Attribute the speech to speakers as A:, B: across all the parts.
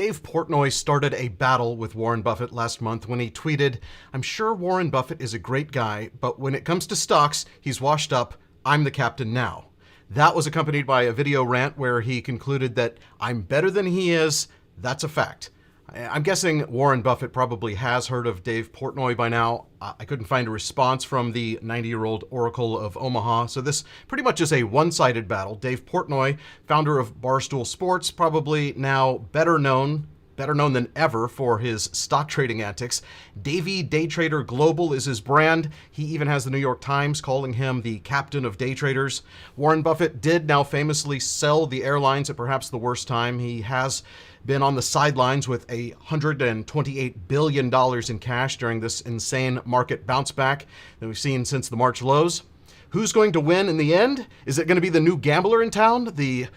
A: Dave Portnoy started a battle with Warren Buffett last month when he tweeted, "I'm sure Warren Buffett is a great guy, but when it comes to stocks, he's washed up. I'm the captain now." That was accompanied by a video rant where he concluded that I'm better than he is. That's a fact. I'm guessing Warren Buffett probably has heard of Dave Portnoy by now. I couldn't find a response from the 90-year-old Oracle of Omaha, so this pretty much is a one-sided battle. Dave Portnoy, founder of Barstool Sports, probably now better known than ever for his stock trading antics. Davey Daytrader Global is his brand. He even has the New York Times calling him the captain of day traders. Warren Buffett did now famously sell the airlines at perhaps the worst time. He has been on the sidelines with $128 billion in cash during this insane market bounce back that we've seen since the March lows. Who's going to win in the end? Is it going to be the new gambler in town, the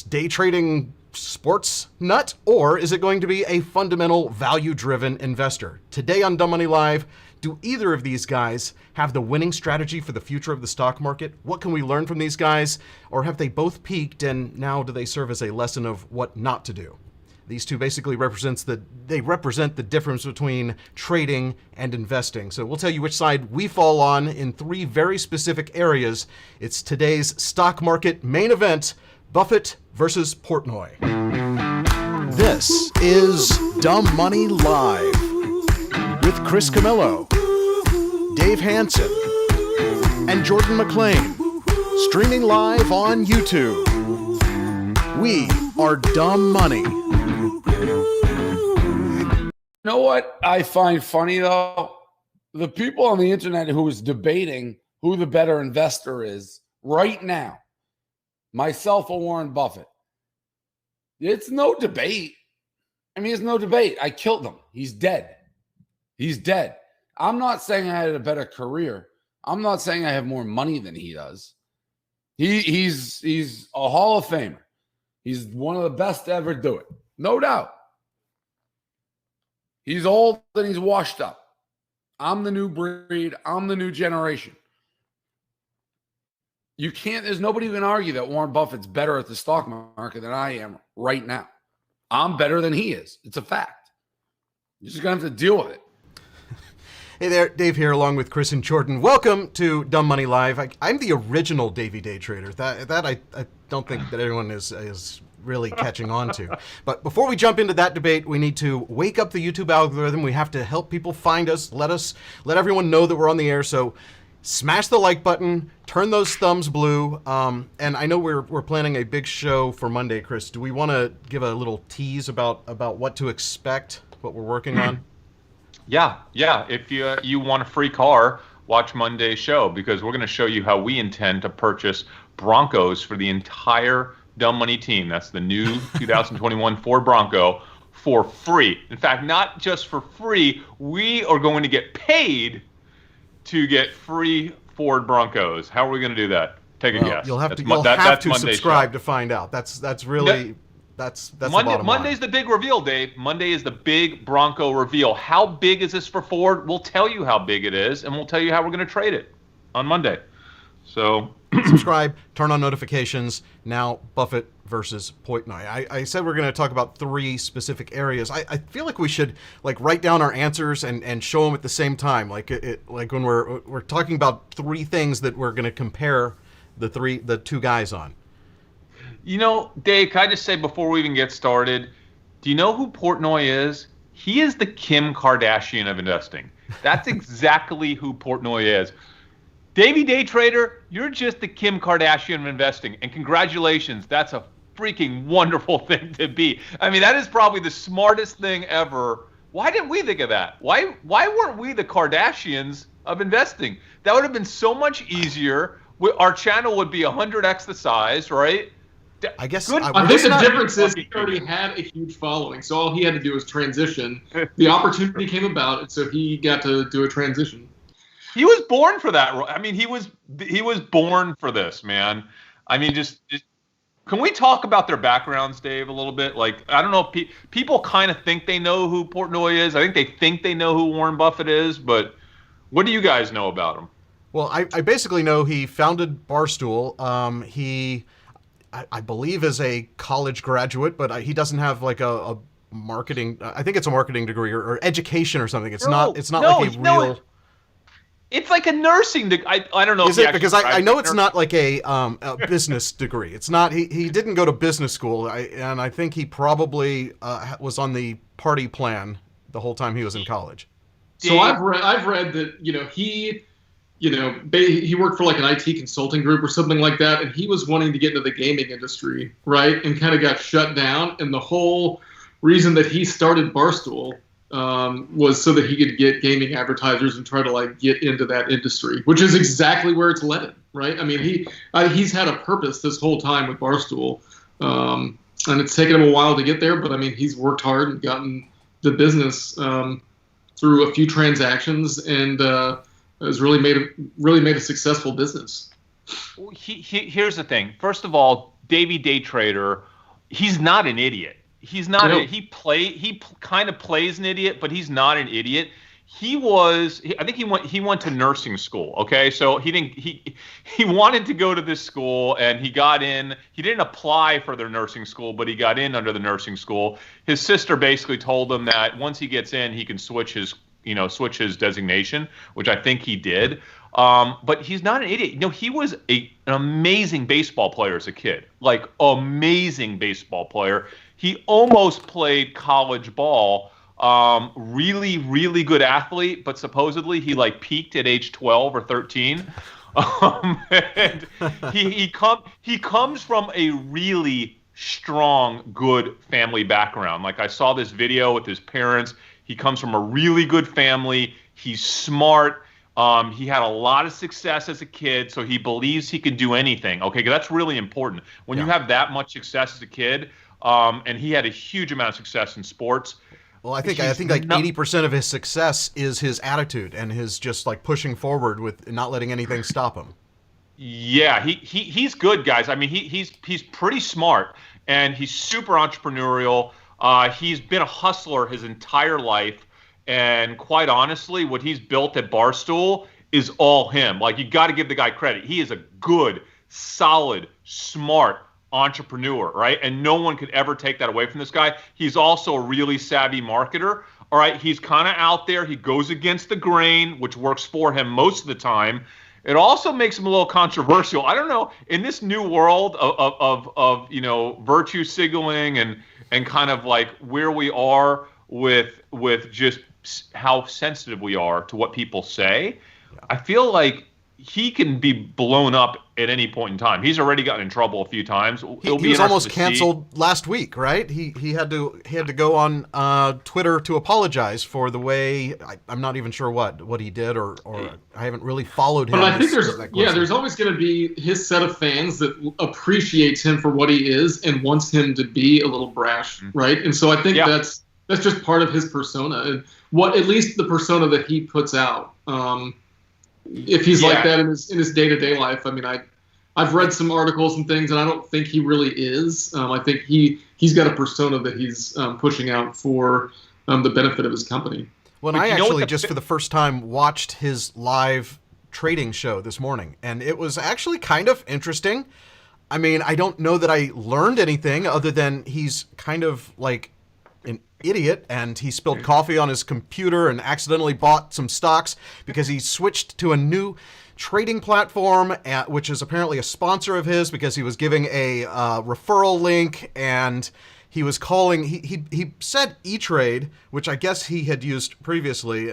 A: day trading sports nut, or is it going to be a fundamental value-driven investor? Today on Dumb Money Live, do either of these guys have the winning strategy for the future of the stock market? What can we learn from these guys? Or have they both peaked and now do they serve as a lesson of what not to do? These two basically represent the difference between trading and investing. So we'll tell you which side we fall on in three very specific areas. It's today's stock market main event, Buffett versus Portnoy. This is Dumb Money Live with Chris Camillo, Dave Hansen, and Jordan McLean, streaming live on YouTube. We are Dumb Money.
B: You know what I find funny, though? The people on the internet who is debating who the better investor is right now, myself or Warren Buffett, it's no debate. I mean, it's no debate. I killed him. He's dead. He's dead. I'm not saying I had a better career. I'm not saying I have more money than he does. He's a Hall of Famer. He's one of the best to ever do it. No doubt. He's old and he's washed up. I'm the new breed. I'm the new generation. There's nobody who can argue that Warren Buffett's better at the stock market than I am right now. I'm better than he is. It's a fact. You're just going to have to deal with it.
A: Hey there, Dave here along with Chris and Jordan. Welcome to Dumb Money Live. I'm the original Davey Daytrader. That I don't think that everyone is really catching on to. But before we jump into that debate, we need to wake up the YouTube algorithm. We have to help people find us. Let everyone know that we're on the air. So smash the like button, turn those thumbs blue. And I know we're planning a big show for Monday, Chris. Do we want to give a little tease about what to expect, what we're working on?
C: Yeah. If you want a free car, watch Monday's show, because we're going to show you how we intend to purchase Broncos for the entire Dumb Money team. That's the new 2021 Ford Bronco for free. In fact, not just for free, we are going to get paid to get free Ford Broncos. How are we going to do that? Take a guess.
A: You'll have to subscribe to find out. That's really... That's
C: Monday. Monday's the big reveal, Dave. Monday is the big Bronco reveal. How big is this for Ford? We'll tell you how big it is, and we'll tell you how we're going to trade it on Monday. So
A: subscribe, turn on notifications. Now Buffett versus Portnoy. I said we're going to talk about three specific areas. I feel like we should write down our answers and show them at the same time. Like when we're talking about three things that we're going to compare the two guys on.
C: You know, Dave, can I just say before we even get started, do you know who Portnoy is? He is the Kim Kardashian of investing. That's exactly who Portnoy is. Davey Daytrader, you're just the Kim Kardashian of investing. And congratulations, that's a freaking wonderful thing to be. I mean, that is probably the smartest thing ever. Why didn't we think of that? Why weren't we the Kardashians of investing? That would have been so much easier. Our channel would be 100x the size, right?
A: I guess
D: I think the difference is he already had a huge following, so all he had to do was transition. The opportunity came about, and so he got to do a transition.
C: He was born for that. I mean, he was born for this, man. I mean, just can we talk about their backgrounds, Dave, a little bit? I don't know, people kind of think they know who Portnoy is. I think they know who Warren Buffett is, but what do you guys know about him?
A: Well, I basically know he founded Barstool. I believe is a college graduate, but he doesn't have like a marketing. I think it's a marketing degree or education or something. It's not. It's not like a real.
C: It's like a nursing degree. I don't know.
A: Is it? Because I know it's not like a business degree. It's not. He didn't go to business school, and I think he probably was on the party plan the whole time he was in college.
D: So I've read that he worked for like an IT consulting group or something like that, and he was wanting to get into the gaming industry, right? And kind of got shut down. And the whole reason that he started Barstool was so that he could get gaming advertisers and try to like get into that industry, which is exactly where it's led him, right? I mean, he's had a purpose this whole time with Barstool, and it's taken him a while to get there, but I mean, he's worked hard and gotten the business through a few transactions and has really made a successful business.
C: Here's the thing. First of all, Davey Daytrader, he's not an idiot. He's not.
D: No.
C: He kind of plays an idiot, but he's not an idiot. I think he went to nursing school. Okay, so he wanted to go to this school and he got in. He didn't apply for their nursing school, but he got in under the nursing school. His sister basically told him that once he gets in, he can switch his designation, which I think he did. But he's not an idiot. He was an amazing baseball player as a kid, like amazing baseball player. He almost played college ball. Really, really good athlete, but supposedly he like peaked at age 12 or 13. And he comes from a really strong, good family background. Like I saw this video with his parents. He comes from a really good family. He's smart. He had a lot of success as a kid, so he believes he can do anything. Okay, that's really important. When you have that much success as a kid, and he had a huge amount of success in sports.
A: Well, I think like 80% of his success is his attitude and his just like pushing forward with not letting anything stop him.
C: Yeah, he's good, guys. I mean, he's pretty smart and he's super entrepreneurial. He's been a hustler his entire life, and quite honestly, what he's built at Barstool is all him. Like, you got to give the guy credit. He is a good, solid, smart entrepreneur, right? And no one could ever take that away from this guy. He's also a really savvy marketer. All right, he's kind of out there. He goes against the grain, which works for him most of the time. It also makes him a little controversial. I don't know, in this new world of virtue signaling and kind of like where we are with just how sensitive we are to what people say, I feel like he can be blown up at any point in time. He's already gotten in trouble a few times.
A: He was almost canceled last week, right? He had to go on Twitter to apologize for the way I'm not even sure what he did or I haven't really followed him.
D: But I think there's always going to be his set of fans that appreciates him for what he is and wants him to be a little brash, right? And so I think that's just part of his persona, and at least the persona that he puts out. If he's like that in his day-to-day life, I mean, I've read some articles and things, and I don't think he really is. I think he's got a persona that he's pushing out for the benefit of his company.
A: Well, I actually just for the first time watched his live trading show this morning, and it was actually kind of interesting. I mean, I don't know that I learned anything other than he's kind of like an idiot, and he spilled coffee on his computer and accidentally bought some stocks because he switched to a new trading platform, which is apparently a sponsor of his, because he was giving a referral link, and he was calling. He said E-Trade, which I guess he had used previously.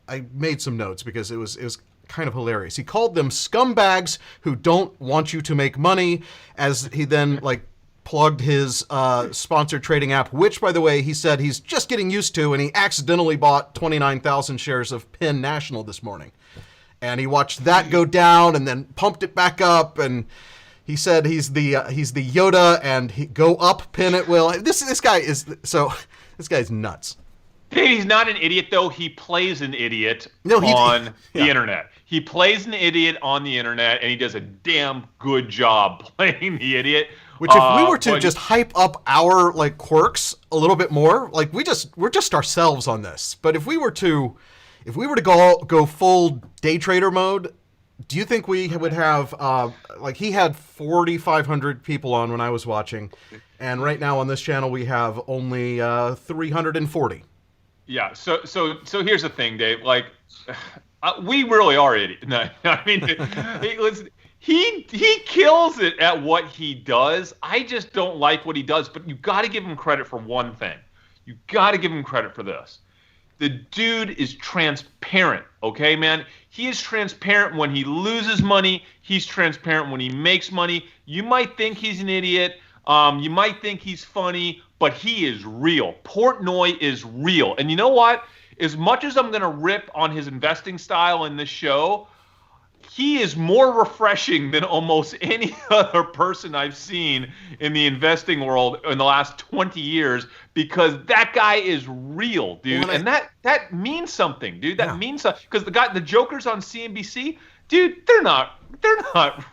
A: I made some notes because it was kind of hilarious. He called them scumbags who don't want you to make money, as he then plugged his sponsored trading app, which, by the way, he said he's just getting used to, and he accidentally bought 29,000 shares of Penn National this morning. And he watched that go down and then pumped it back up, and he said he's the Yoda, and he go up, pin at will. This guy's nuts.
C: He's not an idiot, though. He plays an idiot on the internet. He plays an idiot on the internet, and he does a damn good job playing the idiot.
A: Which, if we were to just hype up our quirks a little bit more, we're just ourselves on this. But if we were to go full day trader mode, Do you think we would have like he had 4,500 people on when I was watching, and right now on this channel we have only 340.
C: Yeah. So here's the thing, Dave. Like, we really are idiots. No, I mean, listen, he kills it at what he does. I just don't like what he does. But you got to give him credit for one thing. You got to give him credit for this. The dude is transparent, okay, man? He is transparent when he loses money. He's transparent when he makes money. You might think he's an idiot. You might think he's funny, but he is real. Portnoy is real. And you know what? As much as I'm going to rip on his investing style in this show, he is more refreshing than almost any other person I've seen in the investing world in the last 20 years, because that guy is real, dude. And that means something, dude. That means something. Because the jokers on CNBC, dude, they're not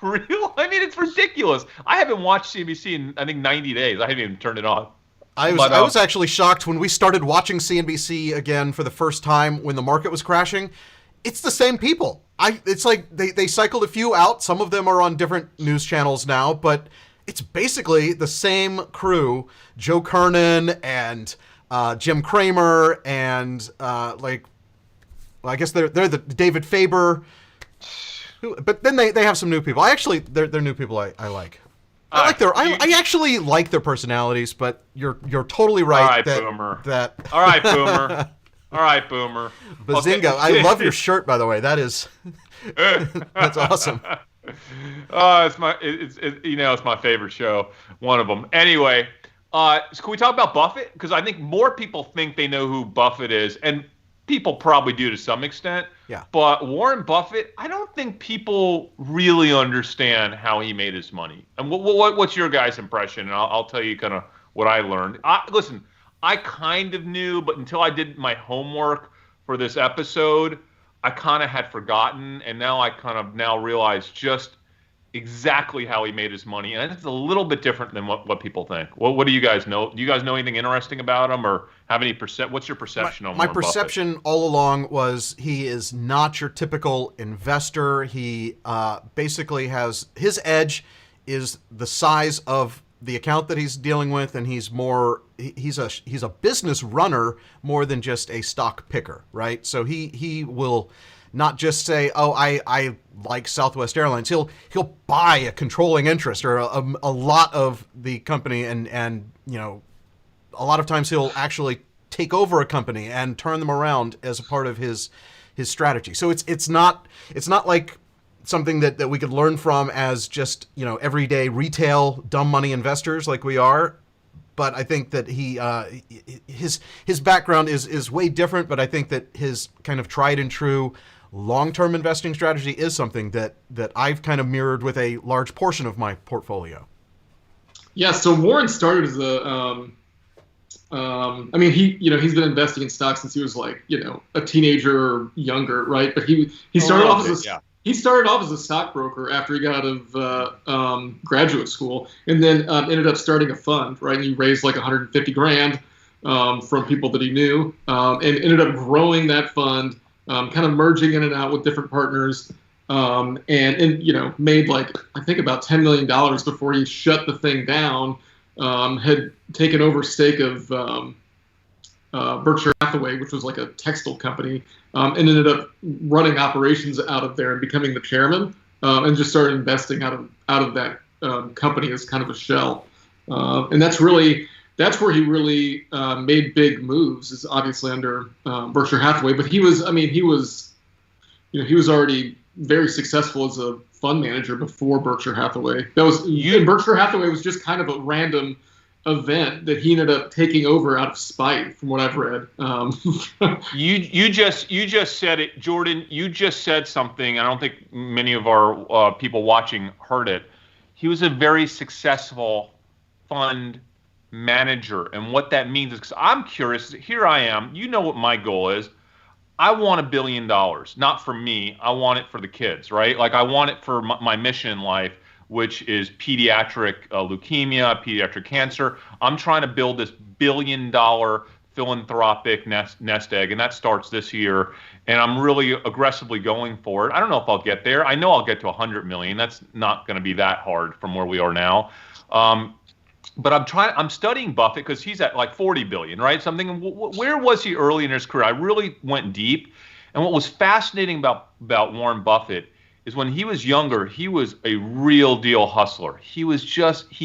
C: real. I mean, it's ridiculous. I haven't watched CNBC in, I think, 90 days. I haven't even turned it on.
A: I was actually shocked when we started watching CNBC again for the first time when the market was crashing. It's the same people. It's like they cycled a few out. Some of them are on different news channels now, but it's basically the same crew: Joe Kernan and Jim Cramer and I guess they're the David Faber. But then they have some new people. They're new people I like. I actually like their personalities, but you're totally right.
C: All right,
A: that,
C: Boomer.
A: All
C: right, Boomer. All right, Boomer.
A: Bazinga! Okay. I love your shirt, by the way. That's awesome.
C: It's my favorite show, one of them. Anyway, so can we talk about Buffett? Because I think more people think they know who Buffett is, and people probably do to some extent.
A: Yeah.
C: But Warren Buffett, I don't think people really understand how he made his money. And what's your guys' impression? And I'll tell you kind of what I learned. Listen, I kind of knew, but until I did my homework for this episode, I kind of had forgotten, and now I kind of realize just exactly how he made his money. And it's a little bit different than what people think. What do you guys know? Do you guys know anything interesting about him, or have any what's your perception on Warren Buffett?
A: My perception all along was he is not your typical investor. He basically has his edge is the size of the account that he's dealing with, and he's a business runner more than just a stock picker, right? So he will not just say, oh, I like Southwest Airlines. He'll buy a controlling interest or a lot of the company, and you know, a lot of times he'll actually take over a company and turn them around as a part of his strategy. So it's not like something that we could learn from as just, you know, everyday retail dumb money investors like we are. But I think that his background is way different. But I think that his kind of tried and true long-term investing strategy is something that I've kind of mirrored with a large portion of my portfolio.
D: Yeah. So Warren started as I mean, he's been investing in stocks since he was like, you know, a teenager or younger, right? But he started off as He started off as a stockbroker after he got out of graduate school, and then ended up starting a fund, right? And he raised like 150 grand from people that he knew, and ended up growing that fund, kind of merging in and out with different partners, and you know, made like, I think about $10 million before he shut the thing down. Had taken over stake of Berkshire Hathaway, which was like a textile company, and ended up running operations out of there and becoming the chairman, and just started investing out of that company as kind of a shell. And that's where he really made big moves, is obviously under Berkshire Hathaway. But he was already very successful as a fund manager before Berkshire Hathaway. Berkshire Hathaway was just kind of a random event that he ended up taking over out of spite, from what I've read.
C: You just said it, Jordan. You just said something. I don't think many of our people watching heard it. He was a very successful fund manager, and what that means is, because I'm curious. Here I am. You know what my goal is. I want $1 billion, not for me. I want it for the kids, right? Like, I want it for my mission in life, which is pediatric leukemia, pediatric cancer. I'm trying to build this $1 billion philanthropic nest egg, and that starts this year. And I'm really aggressively going for it. I don't know if I'll get there. I know I'll get to 100 million. That's not going to be that hard from where we are now. But I'm studying Buffett because he's at like 40 billion, right? Something. Where was he early in his career? I really went deep. And what was fascinating about Warren Buffett is when he was younger, he was a real deal hustler. He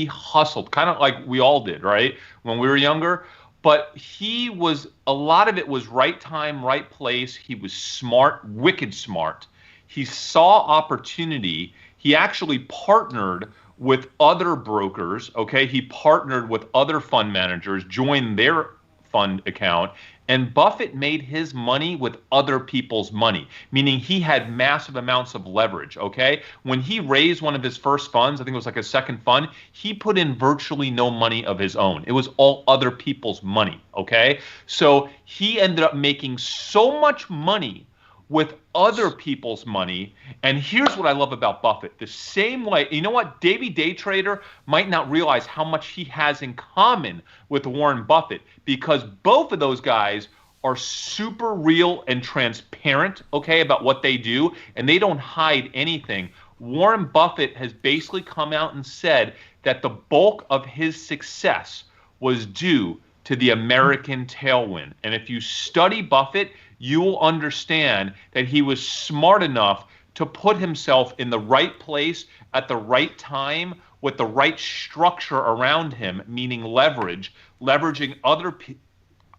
C: hustled, kind of like we all did, right? When we were younger. But a lot of it was right time, right place. He was smart, wicked smart. He saw opportunity. He actually partnered with other brokers, okay? He partnered with other fund managers, joined their fund account, and Buffett made his money with other people's money, meaning he had massive amounts of leverage, okay? When he raised one of his first funds, I think it was like a second fund, he put in virtually no money of his own. It was all other people's money, okay? So he ended up making so much money with other people's money. And here's what I love about Buffett. The same way, you know what? Davey Daytrader might not realize how much he has in common with Warren Buffett, because both of those guys are super real and transparent, okay, about what they do, and they don't hide anything. Warren Buffett has basically come out and said that the bulk of his success was due to the American tailwind. And if you study Buffett, you will understand that he was smart enough to put himself in the right place at the right time with the right structure around him, meaning leveraging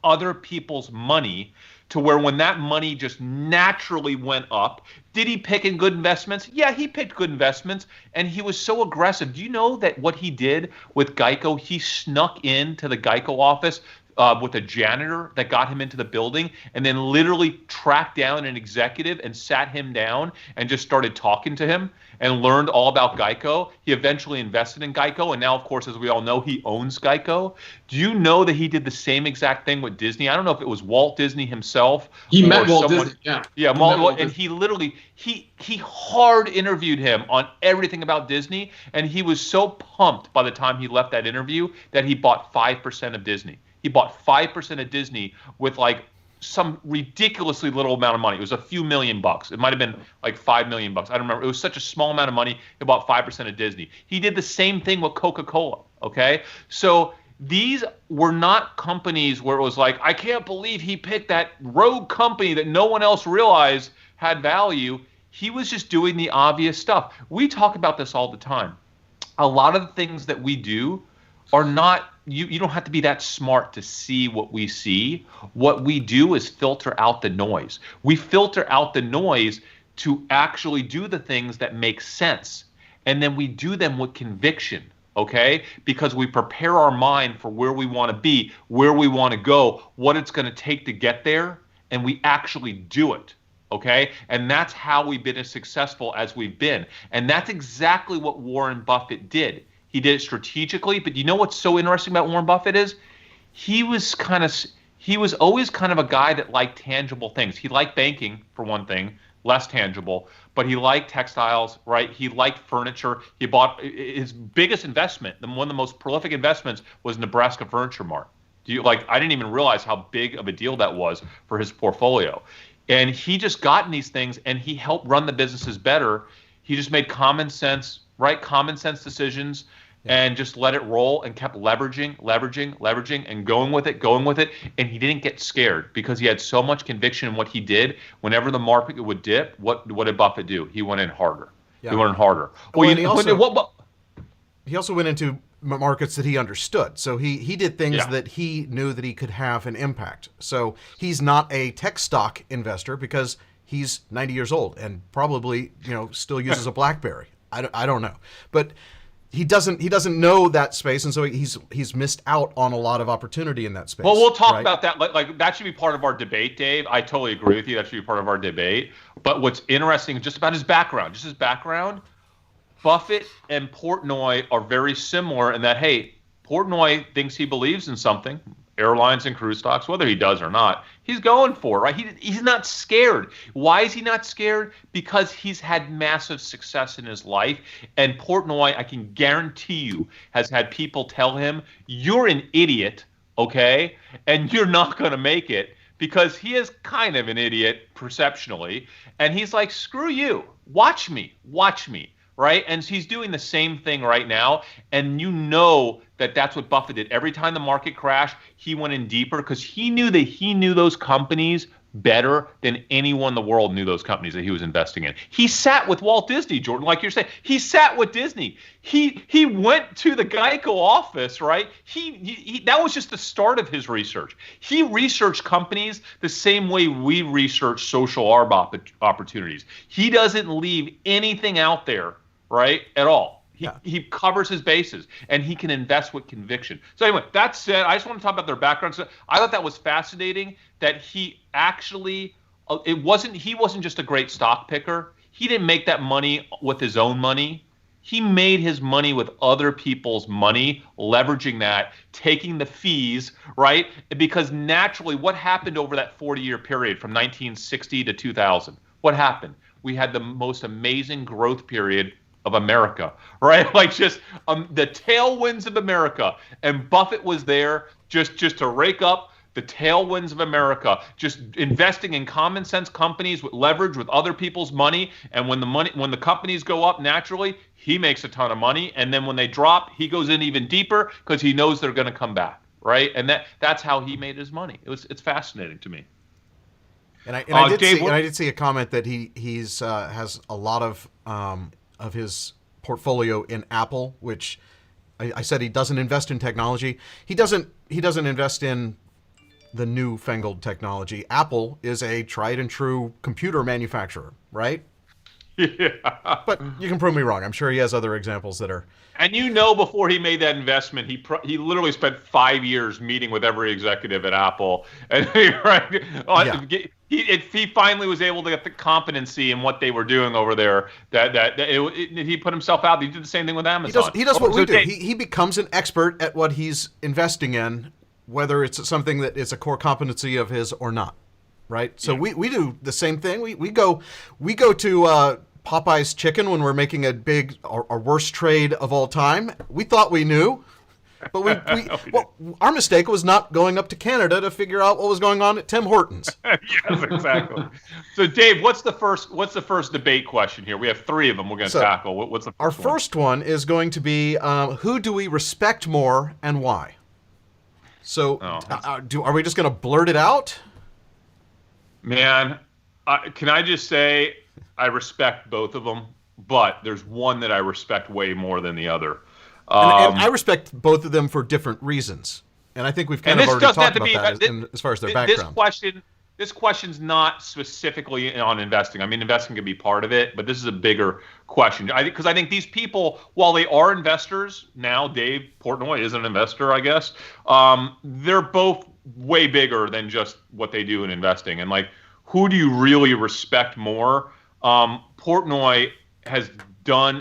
C: other people's money, to where when that money just naturally went up. Did he pick in good investments? Yeah, he picked good investments, and he was so aggressive. Do you know that what he did with Geico, he snuck into the Geico office with a janitor that got him into the building, and then literally tracked down an executive and sat him down and just started talking to him and learned all about Geico. He eventually invested in Geico, and now, of course, as we all know, he owns Geico. Do you know that he did the same exact thing with Disney? I don't know if it was Walt Disney himself.
D: He met Walt Disney, yeah.
C: Yeah, and he literally, he hard interviewed him on everything about Disney, and he was so pumped by the time he left that interview that he bought 5% of Disney. He bought 5% of Disney with like some ridiculously little amount of money. It was a few $1,000,000. It might have been like $5 million. I don't remember. It was such a small amount of money. He bought 5% of Disney. He did the same thing with Coca-Cola. Okay, so these were not companies where it was like, I can't believe he picked that rogue company that no one else realized had value. He was just doing the obvious stuff. We talk about this all the time. A lot of the things that we do are not, you don't have to be that smart to see what we see. What we do is filter out the noise. We filter out the noise to actually do the things that make sense. And then we do them with conviction, okay? Because we prepare our mind for where we want to be, where we want to go, what it's going to take to get there, and we actually do it, okay? And that's how we've been as successful as we've been. And that's exactly what Warren Buffett did. He did it strategically, but you know what's so interesting about Warren Buffett is he was always kind of a guy that liked tangible things. He liked banking, for one thing, less tangible, but he liked textiles, right? He liked furniture. He bought his biggest investment, one of the most prolific investments, was Nebraska Furniture Mart. I didn't even realize how big of a deal that was for his portfolio. And he just got in these things, and he helped run the businesses better. He just made common sense decisions, and just let it roll and kept leveraging and going with it. And he didn't get scared because he had so much conviction in what he did. Whenever the market would dip, what did Buffett do? He went in harder. Yeah. He went in harder.
A: Well, he also went into markets that he understood. So he did things that he knew that he could have an impact. So he's not a tech stock investor because he's 90 years old and probably, still uses a BlackBerry. I don't know, but he doesn't know that space, and so he's missed out on a lot of opportunity in that space.
C: Well, we'll talk about that. Like that should be part of our debate, Dave. I totally agree with you. That should be part of our debate. But what's interesting just about his background, Buffett and Portnoy are very similar in that, hey, Portnoy thinks he believes in something, airlines and cruise stocks, whether he does or not, he's going for it, right? He's not scared. Why is he not scared? Because he's had massive success in his life. And Portnoy, I can guarantee you, has had people tell him, you're an idiot. okay? And you're not going to make it because he is kind of an idiot perceptionally. And he's like, screw you. Watch me. Watch me. Right? And he's doing the same thing right now. And you know that that's what Buffett did. Every time the market crashed, he went in deeper because he knew that he knew those companies better than anyone in the world knew those companies that he was investing in. He sat with Walt Disney, Jordan, like you're saying. He sat with Disney. He went to the Geico office, right? He that was just the start of his research. He researched companies the same way we research social arb opportunities. He doesn't leave anything out there, right, at all. He covers his bases, and he can invest with conviction. So anyway, that said, I just want to talk about their background. So I thought that was fascinating that he actually he wasn't just a great stock picker. He didn't make that money with his own money. He made his money with other people's money, leveraging that, taking the fees, right? Because naturally, what happened over that 40-year period from 1960 to 2000? What happened? We had the most amazing growth period of America, right? Like just the tailwinds of America. And Buffett was there just to rake up the tailwinds of America, just investing in common sense companies with leverage with other people's money. And when the companies go up naturally, he makes a ton of money. And then when they drop, he goes in even deeper because he knows they're going to come back, right? And that's how he made his money. It's fascinating to me.
A: And I did see a comment that he's has a lot of his portfolio in Apple, which I said he doesn't invest in technology. He doesn't invest in the newfangled technology. Apple is a tried and true computer manufacturer, right?
C: Yeah.
A: But you can prove me wrong. I'm sure he has other examples that are.
C: And before he made that investment, he literally spent 5 years meeting with every executive at Apple, and right, he finally was able to get the competency in what they were doing over there. He put himself out. He did the same thing with Amazon.
A: He does what we do. He becomes an expert at what he's investing in, whether it's something that is a core competency of his or not. Right. So we do the same thing. We go to Popeye's Chicken when we're making our worst trade of all time. We thought we knew, but our mistake was not going up to Canada to figure out what was going on at Tim Hortons.
C: Yes, exactly. So, Dave, what's the first debate question here? We have 3 of them we're going to tackle. What's the first
A: Our first one is going to be who do we respect more and why? So, are we just going to blurt it out?
C: Man, can I just say I respect both of them, but there's one that I respect way more than the other.
A: And I respect both of them for different reasons. And I think we've kind of already talked about that as far as their background.
C: This question's not specifically on investing. I mean, investing can be part of it, but this is a bigger question. Because I think these people, while they are investors now, Dave Portnoy is an investor, I guess. They're both way bigger than just what they do in investing. And like, who do you really respect more? Portnoy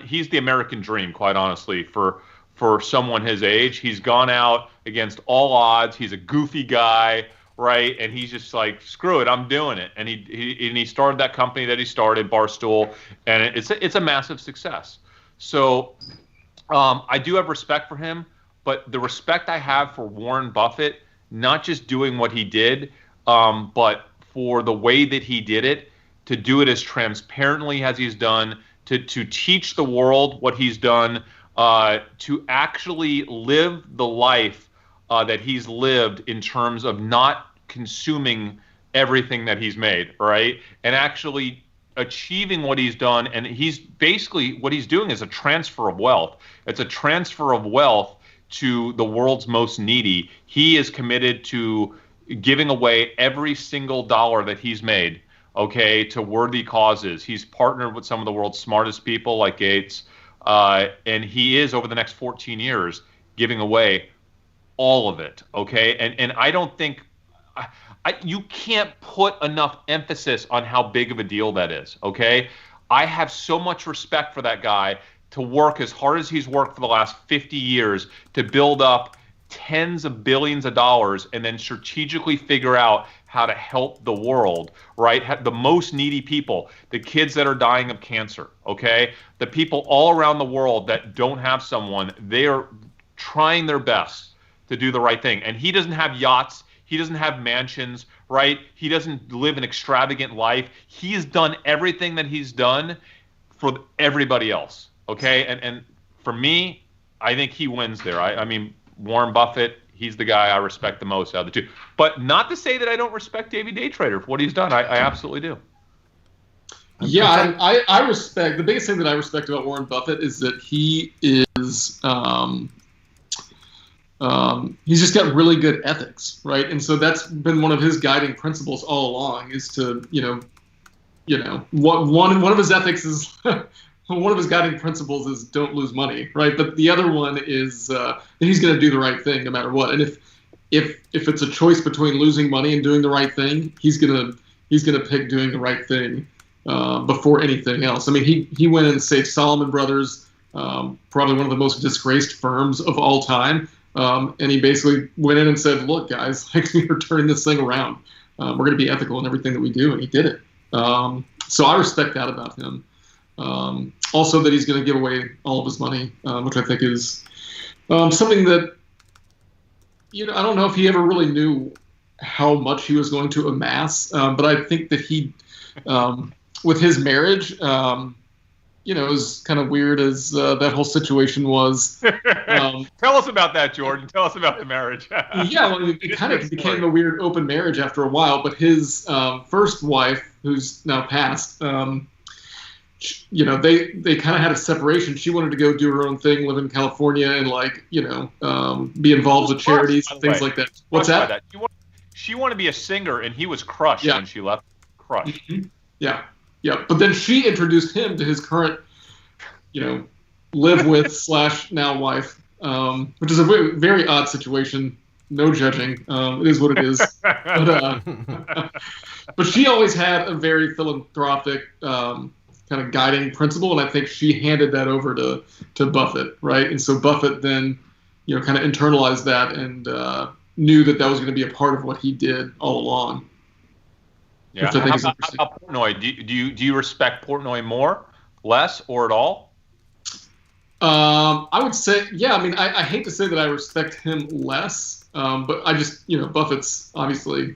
C: he's the American dream, quite honestly, for someone his age. He's gone out against all odds. He's a goofy guy, right? And he's just like, screw it, I'm doing it. And he started that company that he started, Barstool, and it's a massive success. So I do have respect for him, but the respect I have for Warren Buffett, not just doing what he did, but for the way that he did it, to do it as transparently as he's done, to teach the world what he's done, to actually live the life that he's lived in terms of not consuming everything that he's made, right? And actually achieving what he's done. And he's basically, what he's doing is a transfer of wealth. It's a transfer of wealth to the world's most needy. He is committed to giving away every single dollar that he's made, okay, to worthy causes. He's partnered with some of the world's smartest people like Gates, and he is, over the next 14 years, giving away all of it, okay? And I don't think, you can't put enough emphasis on how big of a deal that is, okay? I have so much respect for that guy to work as hard as he's worked for the last 50 years to build up tens of billions of dollars and then strategically figure out how to help the world, right? The most needy people, the kids that are dying of cancer, okay? The people all around the world that don't have someone, they are trying their best to do the right thing. And he doesn't have yachts. He doesn't have mansions, right? He doesn't live an extravagant life. He's done everything that he's done for everybody else, okay? And for me, I think he wins there. I mean, Warren Buffett, he's the guy I respect the most out of the two. But not to say that I don't respect Davey Daytrader for what he's done. I absolutely do.
D: Yeah, I respect, the biggest thing that I respect about Warren Buffett is that he is, he's just got really good ethics, right? And so that's been one of his guiding principles all along, is to, one of his ethics is, one of his guiding principles is don't lose money, right? But the other one is that he's going to do the right thing no matter what. And if it's a choice between losing money and doing the right thing, he's gonna pick doing the right thing before anything else. I mean, he went and saved Salomon Brothers, probably one of the most disgraced firms of all time. And he basically went in and said, look, guys, like, we're turning this thing around. We're going to be ethical in everything that we do. And he did it. So I respect that about him. Also that he's going to give away all of his money, which I think is something that, I don't know if he ever really knew how much he was going to amass. But I think that he, with his marriage, as kind of weird as that whole situation was.
C: Tell us about that, Jordan. Tell us about the marriage.
D: Yeah, well, it kind of became a weird open marriage after a while. But his first wife, who's now passed, they kind of had a separation. She wanted to go do her own thing, live in California, and be involved with charities and things like that. What's that?
C: She wanted to be a singer, and he was crushed when she left. Crushed.
D: Mm-hmm. Yeah. Yeah, but then she introduced him to his current, live with / now wife, which is a very, very odd situation. No judging. It is what it is. But she always had a very philanthropic kind of guiding principle, and I think she handed that over to Buffett, right? And so Buffett then, kind of internalized that and knew that was going to be a part of what he did all along.
C: Yeah. How about Portnoy? Do you respect Portnoy more, less, or at all?
D: I would say, yeah. I mean, I hate to say that I respect him less, but I just, Buffett's obviously,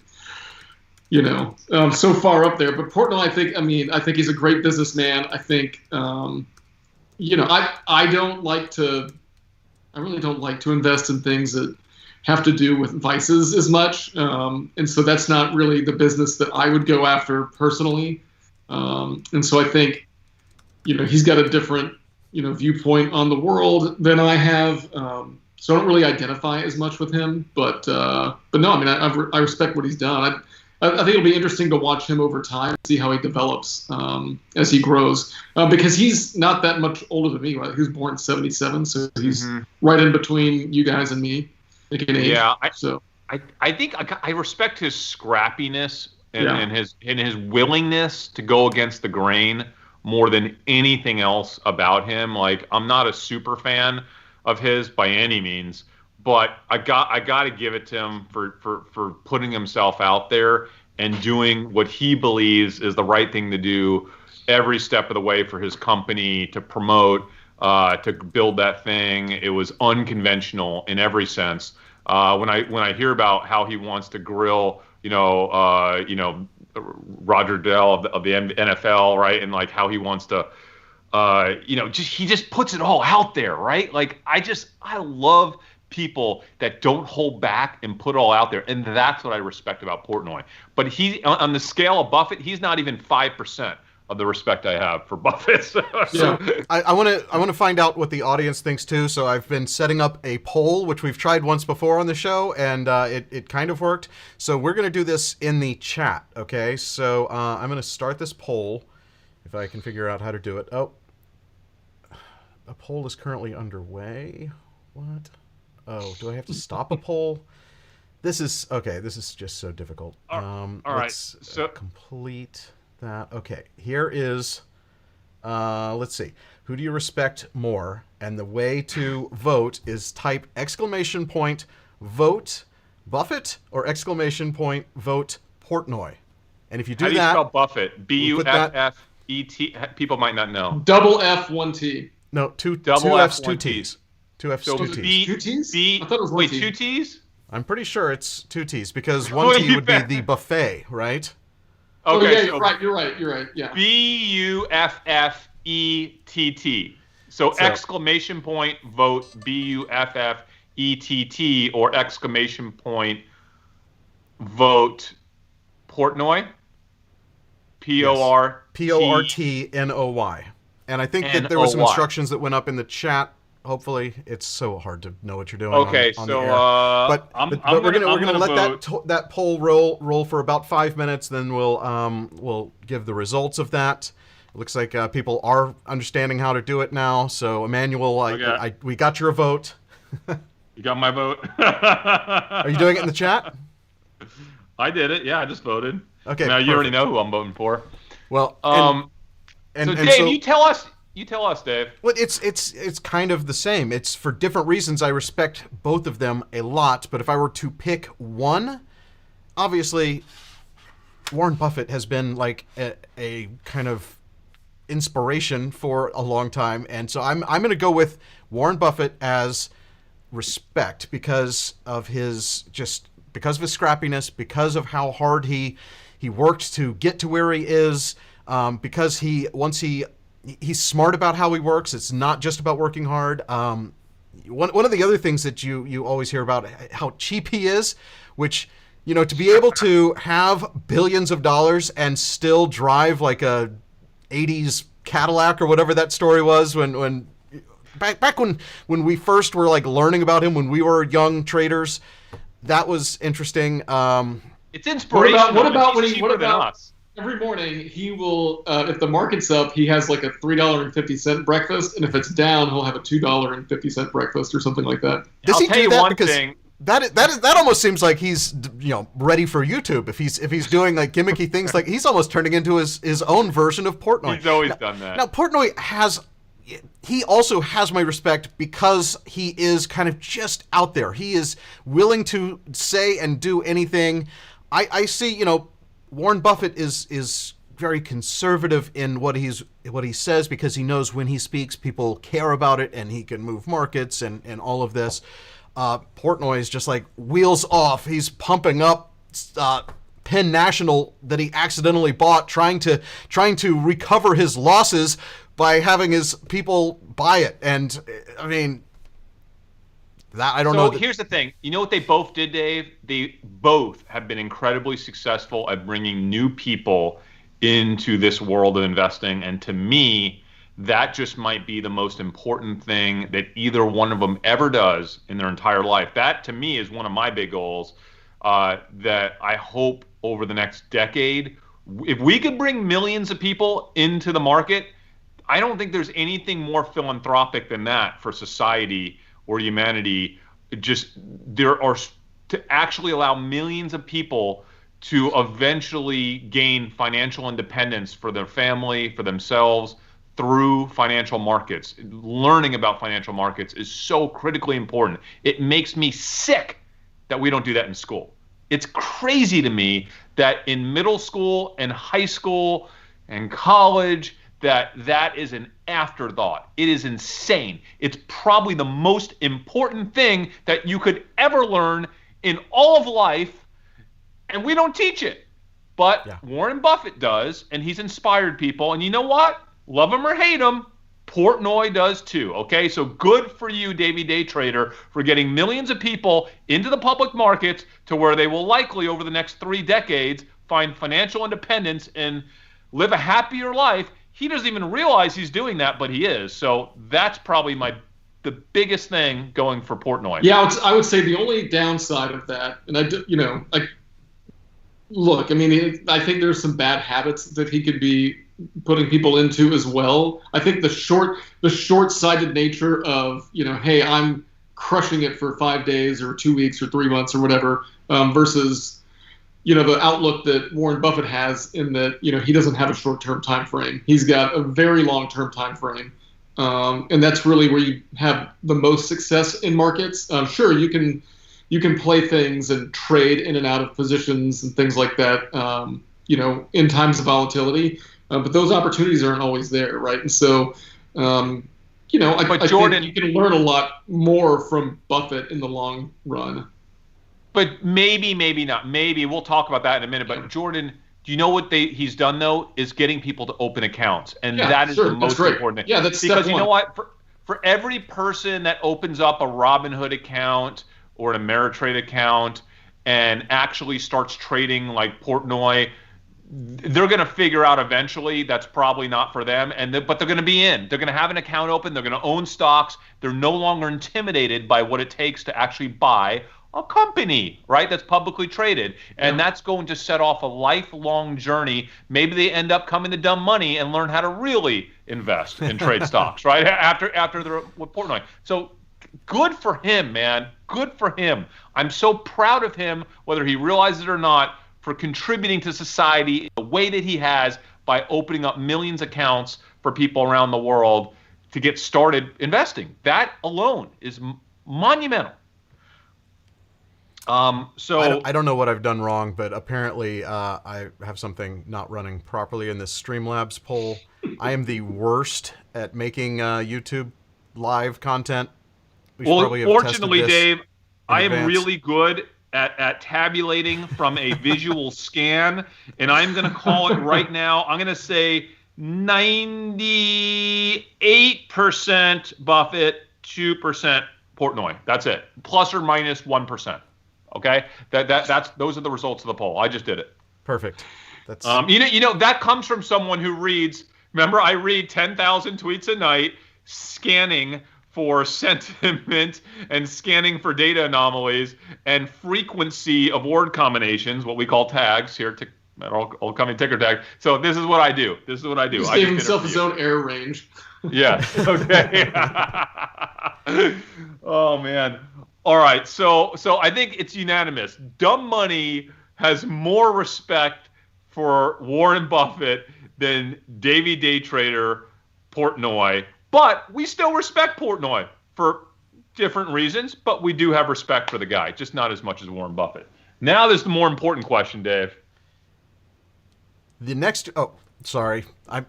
D: so far up there. But Portnoy, I think he's a great businessman. I think, I really don't like to invest in things that have to do with vices as much. And so that's not really the business that I would go after personally. And so I think, he's got a different, viewpoint on the world than I have. So I don't really identify as much with him, but no, I mean, I respect what he's done. I think it'll be interesting to watch him over time, see how he develops as he grows, because he's not that much older than me. Right? He was born in 1977, so he's right in between you guys and me.
C: Yeah, I think I respect his scrappiness and his willingness to go against the grain more than anything else about him. Like, I'm not a super fan of his by any means, but I got to give it to him for putting himself out there and doing what he believes is the right thing to do every step of the way for his company to promote. To build that thing. It was unconventional in every sense. When I hear about how he wants to grill, Roger Goodell of the NFL, right, and like how he wants to, he just puts it all out there, right? Like I love people that don't hold back and put it all out there, and that's what I respect about Portnoy. But he, on the scale of Buffett, he's not even 5% of the respect I have for Buffett. So
A: I want to find out what the audience thinks too. So I've been setting up a poll, which we've tried once before on the show, and it kind of worked. So we're going to do this in the chat. Okay. So I'm going to start this poll if I can figure out how to do it. Oh, a poll is currently underway. What? Oh, do I have to stop a poll? This is just so difficult.
C: All right. So
A: complete that. Okay, here is, let's see. Who do you respect more? And the way to vote is type !vote Buffett or !vote Portnoy. And if you do
C: how do you
A: that,
C: spell Buffett? B-U-F-F-E-T. People might not know.
D: Double F, one T.
A: No, two
C: Double
A: F's,
C: F,
A: two
C: one
A: T's. Two F's,
C: So
A: two T's.
D: Two T's?
C: B.
D: I thought it was one
C: Wait,
D: T.
C: 2 T's?
A: I'm pretty sure it's two T's because
C: What
A: one
C: do
A: T
C: you
A: would be
C: bet?
A: the buffet, right?
D: Oh,
C: Okay,
D: yeah,
C: so
D: you're right. Yeah.
C: BUFFETT. So exclamation point vote BUFFETT or exclamation point vote Portnoy. PORT.
A: Portnoy. And I think that there was some
C: NOY.
A: instructions that went up in the chat. Hopefully, it's so hard to know what you're doing.
C: Okay,
A: on
C: so
A: the air. But
C: I'm
A: we're gonna let
C: vote.
A: that poll roll for about 5 minutes. Then we'll give the results of that. It looks like people are understanding how to do it now. So Emmanuel, we got your vote.
C: You got my vote.
A: Are you doing it in the chat?
C: I did it. Yeah, I just voted.
A: Okay.
C: Now you
A: perfect.
C: already know who I'm voting for.
A: Well,
C: So Dave, you tell us. You tell us, Dave.
A: Well, it's kind of the same. It's for different reasons. I respect both of them a lot, but if I were to pick one, obviously, Warren Buffett has been like a kind of inspiration for a long time, and so I'm going to go with Warren Buffett as respect because of his scrappiness, because of how hard he worked to get to where he is, because he's smart about how he works. It's not just about working hard. One of the other things that you always hear about how cheap he is, which, to be able to have billions of dollars and still drive like a 80s Cadillac or whatever that story was when we first were like learning about him when we were young traders, that was interesting.
C: It's inspirational.
D: What about
C: He's cheaper than us?
D: Every morning he will, if the market's up, he has like a $3.50 breakfast, and if it's down, he'll have a $2.50 breakfast or something like that.
A: Does
C: I'll
A: he
C: tell
A: do
C: you
A: that?
C: one
A: Because
C: thing.
A: that almost seems like he's ready for YouTube. If he's doing like gimmicky things, like he's almost turning into his own version of Portnoy.
C: He's always done that.
A: Now Portnoy also has my respect because he is kind of just out there. He is willing to say and do anything. I see, Warren Buffett is very conservative in what he says because he knows when he speaks, people care about it and he can move markets and all of this. Portnoy is just like wheels off. He's pumping up Penn National that he accidentally bought, trying to recover his losses by having his people buy it. And I mean, that I don't know.
C: So here's the thing. You know what they both did, Dave? They both have been incredibly successful at bringing new people into this world of investing. And to me, that just might be the most important thing that either one of them ever does in their entire life. That, to me, is one of my big goals that I hope over the next decade, if we could bring millions of people into the market, I don't think there's anything more philanthropic than that for society or humanity. There are to actually allow millions of people to eventually gain financial independence for their family, for themselves, through financial markets. Learning about financial markets is so critically important. It makes me sick that we don't do that in school. It's crazy to me that in middle school and high school and college, that is an afterthought. It is insane. It's probably the most important thing that you could ever learn in all of life, and we don't teach it. But Warren Buffett does, and he's inspired people. And you know what? Love him or hate him, Portnoy does too. Okay, so good for you, Davey Daytrader, for getting millions of people into the public markets to where they will likely, over the next 3 decades, find financial independence and live a happier life. He doesn't even realize he's doing that, but he is. So that's probably the biggest thing going for Portnoy.
D: Yeah, I would say the only downside of that, and I think there's some bad habits that he could be putting people into as well. I think the short-sighted nature of, hey, I'm crushing it for 5 days or 2 weeks or 3 months or whatever, versus the outlook that Warren Buffett has in that, he doesn't have a short-term time frame. He's got a very long-term time frame. And that's really where you have the most success in markets. Sure, you can play things and trade in and out of positions and things like that, in times of volatility. But those opportunities aren't always there, right? And so I
C: Jordan,
D: think you can learn a lot more from Buffett in the long run.
C: But maybe not. Maybe we'll talk about that in a minute. But Jordan, do you know what he's done though? Is getting people to open accounts, and that is the most important thing.
D: Yeah, that's
C: because
D: step
C: you know
D: one.
C: what? For every person that opens up a Robinhood account or an Ameritrade account and actually starts trading like Portnoy, they're going to figure out eventually that's probably not for them, but they're going to be in. They're going to have an account open. They're going to own stocks. They're no longer intimidated by what it takes to actually buy a company, right, that's publicly traded. And that's going to set off a lifelong journey. Maybe they end up coming to dumb money and learn how to really invest in trade stocks, right, after they're with Portnoy. So good for him, man. Good for him. I'm so proud of him, whether he realizes it or not, for contributing to society the way that he has by opening up millions of accounts for people around the world to get started investing. That alone is monumental. So
A: I don't know what I've done wrong, but apparently I have something not running properly in this Streamlabs poll. I am the worst at making YouTube live content.
C: Fortunately, Dave, I am really good at tabulating from a visual scan, and I'm going to call it right now. I'm going to say 98% Buffett, 2% Portnoy. That's it, plus or minus 1%. Okay, those are the results of the poll. I just did it.
A: Perfect. That's
C: that comes from someone who reads. Remember, I read 10,000 tweets a night, scanning for sentiment and scanning for data anomalies and frequency of word combinations, what we call tags here. I'll come in ticker tag. So this is what I do.
D: He just gave himself his own error range.
C: Yes. Okay. Oh man. All right, so I think it's unanimous. Dumb money has more respect for Warren Buffett than Davey Daytrader, Portnoy. But we still respect Portnoy for different reasons, but we do have respect for the guy, just not as much as Warren Buffett. Now there's the more important question, Dave.
A: The next sorry. I'm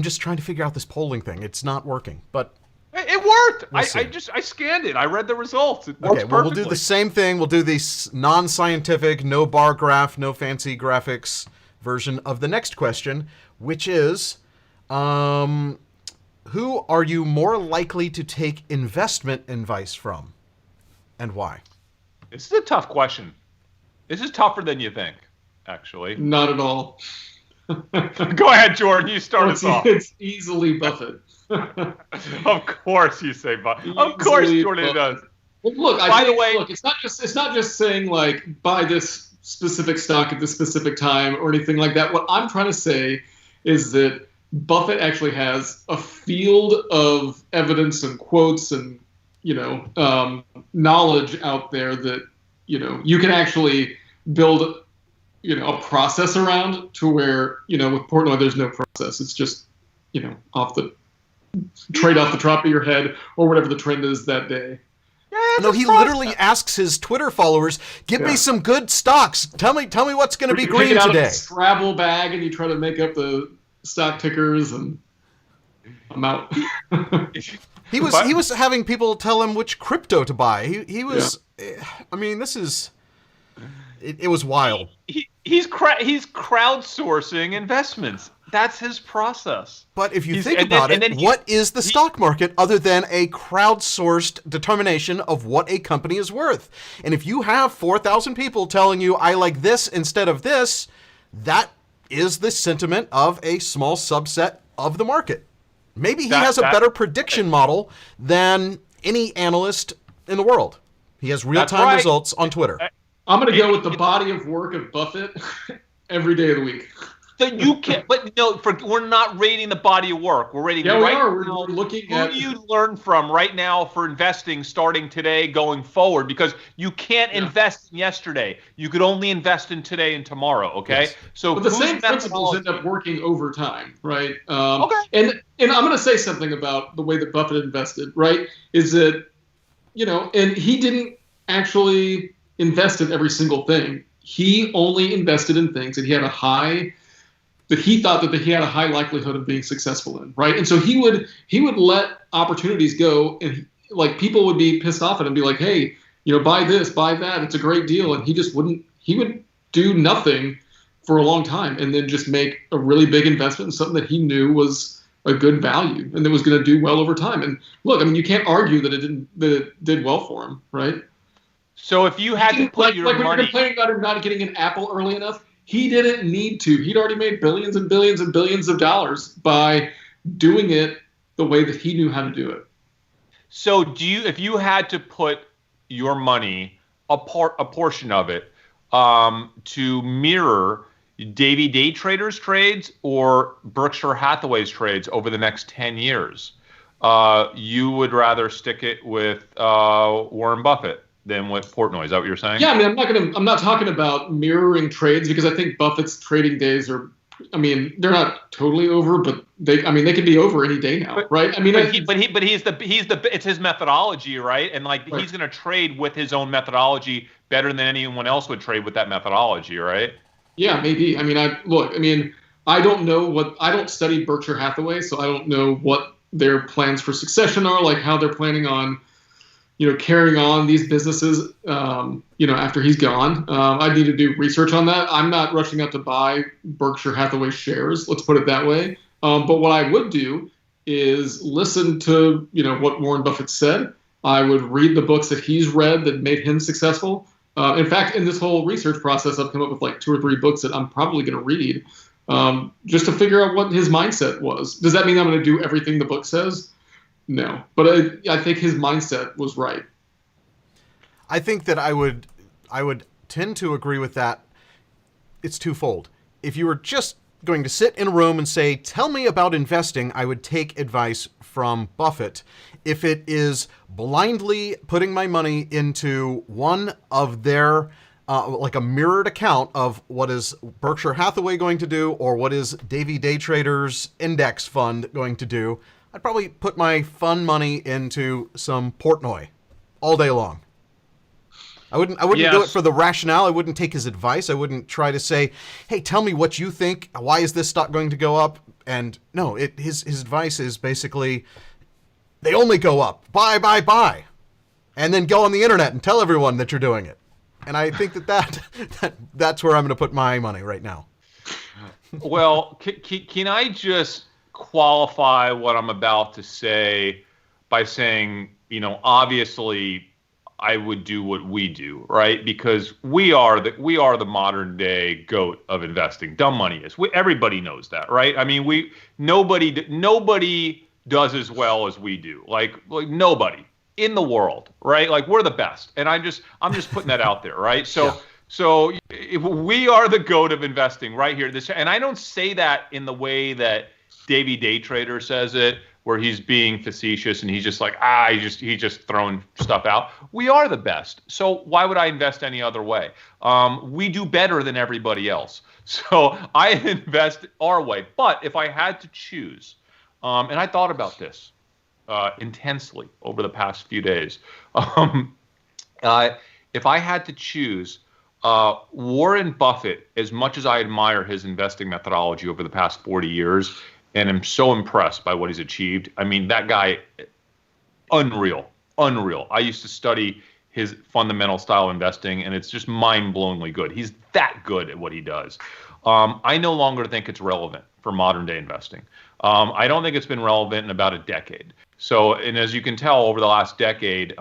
A: just trying to figure out this polling thing. It's not working, but
C: it worked. I scanned it. I read the results. It works perfectly.
A: We'll do the same thing. We'll do the non-scientific, no bar graph, no fancy graphics version of the next question, which is, who are you more likely to take investment advice from, and why?
C: This is a tough question. This is tougher than you think, actually.
D: Not at all.
C: Go ahead, Jordan. You start us off.
D: It's easily Buffett.
C: Of course you say Buffett. Of course Jordan does.
D: Well, look, it's not just saying like buy this specific stock at this specific time or anything like that. What I'm trying to say is that Buffett actually has a field of evidence and quotes and knowledge out there that you can actually build a process around to where with Portnoy there's no process. It's just trade off the top of your head or whatever the trend is that day.
A: No, he literally asks his Twitter followers, "Give me some good stocks. Tell me what's going to be green
D: today." Out of a Scrabble bag and you try to make up the stock tickers, and I'm out.
A: He was having people tell him which crypto to buy. He was. I mean, this is. It was wild.
C: He's crowdsourcing investments. That's his process.
A: But if you think about it, what is the stock market other than a crowdsourced determination of what a company is worth? And if you have 4,000 people telling you, I like this instead of this, that is the sentiment of a small subset of the market. Maybe he has a better prediction model than any analyst in the world. He has real-time results on Twitter.
D: I'm going to go with the body of work of Buffett every day of the week.
C: So you can, but no, we're not rating the body of work. We're rating
D: right
C: now.
D: We're looking at
C: who do you learn from right now for investing starting today going forward? Because you can't invest in yesterday. You could only invest in today and tomorrow. Okay,
D: yes.
C: So
D: but the same principles end up working over time, right? Okay. And I'm going to say something about the way that Buffett invested. Right? Is that and he didn't actually invest in every single thing. He only invested in things that he had a high that he thought that he had a high likelihood of being successful in, right? And so he would let opportunities go, and like people would be pissed off at him, be like, hey, buy this, buy that, it's a great deal, and he just wouldn't. He would do nothing for a long time, and then just make a really big investment in something that he knew was a good value and that was going to do well over time. And look, I mean, you can't argue that it did well for him, right?
C: So if you had to put your
D: when
C: money,
D: you're complaining about him not getting an Apple early enough, he didn't need to. He'd already made billions and billions and billions of dollars by doing it the way that he knew how to do it.
C: So if you had to put your money, a portion of it, to mirror Davey Daytrader's trades or Berkshire Hathaway's trades over the next 10 years, you would rather stick it with Warren Buffett than with Portnoy. Is that what you're saying?
D: Yeah, I mean, I'm not talking about mirroring trades, because I think Buffett's trading days are, I mean, they're not totally over, but they could be over any day now, right? I mean,
C: it's his methodology, right? And like
D: right.
C: He's going to trade with his own methodology better than anyone else would trade with that methodology, right?
D: Yeah, maybe. I mean, I don't study Berkshire Hathaway, so I don't know what their plans for succession are, like how they're planning on, carrying on these businesses, after he's gone. I need to do research on that. I'm not rushing out to buy Berkshire Hathaway shares, let's put it that way. But what I would do is listen to, what Warren Buffett said. I would read the books that he's read that made him successful. In fact, in this whole research process, I've come up with like 2 or 3 books that I'm probably going to read just to figure out what his mindset was. Does that mean I'm going to do everything the book says? No, but I think his mindset was right.
A: I think that I would tend to agree with that. It's twofold. If you were just going to sit in a room and say, tell me about investing, I would take advice from Buffett. If it is blindly putting my money into one of their, like a mirrored account of what is Berkshire Hathaway going to do or what is Davey Daytrader's index fund going to do, I'd probably put my fun money into some Portnoy all day long. I wouldn't do it for the rationale. I wouldn't take his advice. I wouldn't try to say, hey, tell me what you think. Why is this stock going to go up? And no, his advice is basically, they only go up. Buy, buy, buy. And then go on the internet and tell everyone that you're doing it. And I think that's where I'm going to put my money right now.
C: Well, can I just qualify what I'm about to say by saying, obviously I would do what we do, right? Because we are the modern day GOAT of investing. Dumb money is. Everybody knows that, right? I mean, nobody does as well as we do. Like nobody in the world, right? Like we're the best, and I'm just putting that out there, right? So. Yeah. So we are the GOAT of investing right here. And I don't say that in the way that Davey Daytrader says it, where he's being facetious and he's just like, he's just throwing stuff out. We are the best. So why would I invest any other way? We do better than everybody else. So I invest our way. But if I had to choose, and I thought about this intensely over the past few days, if I had to choose, Warren Buffett, as much as I admire his investing methodology over the past 40 years, and I'm so impressed by what he's achieved. I mean, that guy, unreal. I used to study his fundamental style investing, and it's just mind-blowingly good. He's that good at what he does. I no longer think it's relevant for modern day investing. I don't think it's been relevant in about a decade. So, and as you can tell, over the last decade,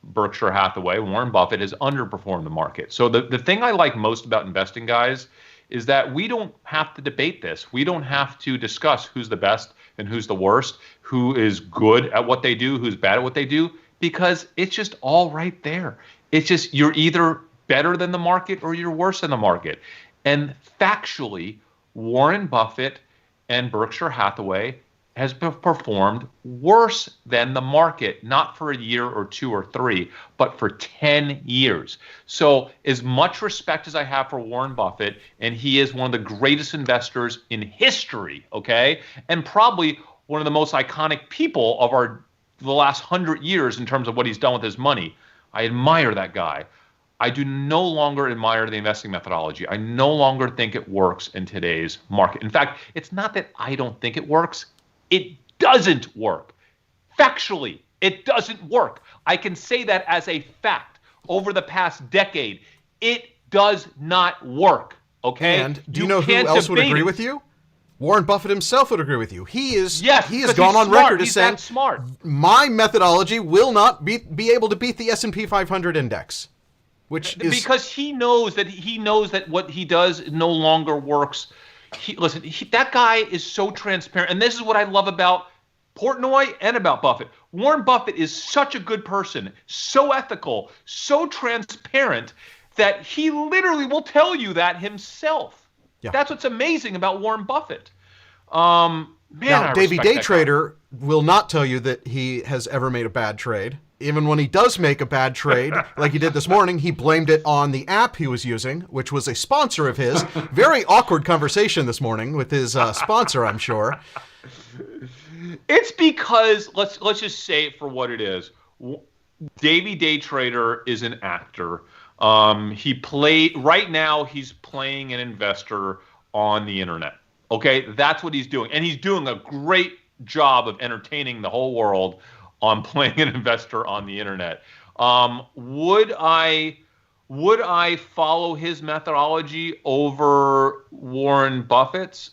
C: Berkshire Hathaway, Warren Buffett has underperformed the market. So the thing I like most about investing, guys, is that we don't have to debate this. We don't have to discuss who's the best and who's the worst, who is good at what they do, who's bad at what they do, because it's just all right there. It's just you're either better than the market or you're worse than the market. And factually, Warren Buffett and Berkshire Hathaway has performed worse than the market, not for a year or 2 or 3, but for 10 years. So as much respect as I have for Warren Buffett, and he is one of the greatest investors in history, okay, and probably one of the most iconic people of the last 100 years in terms of what he's done with his money. I admire that guy. I do no longer admire the investing methodology. I no longer think it works in today's market. In fact, it's not that I don't think it works. It doesn't work. Factually, it doesn't work. I can say that as a fact. Over the past decade, it does not work. Okay?
A: And do you know who else would agree with you? Warren Buffett himself would agree with you. He has gone on record as saying, my methodology will not be able to beat the S&P 500 index.
C: Because he knows that what he does no longer works. That guy is so transparent. And this is what I love about Portnoy and about Buffett. Warren Buffett is such a good person, so ethical, so transparent that he literally will tell you that himself. Yeah. That's what's amazing about Warren Buffett. Now,
A: Davey Daytrader will not tell you that he has ever made a bad trade. Even when he does make a bad trade, like he did this morning, he blamed it on the app he was using, which was a sponsor of his. Very awkward conversation this morning with his sponsor, I'm sure.
C: It's because, let's just say it for what it is. Davey Daytrader is an actor. Right now he's playing an investor on the internet. Okay, that's what he's doing. And he's doing a great job of entertaining the whole world on playing an investor on the internet. Would I follow his methodology over Warren Buffett's?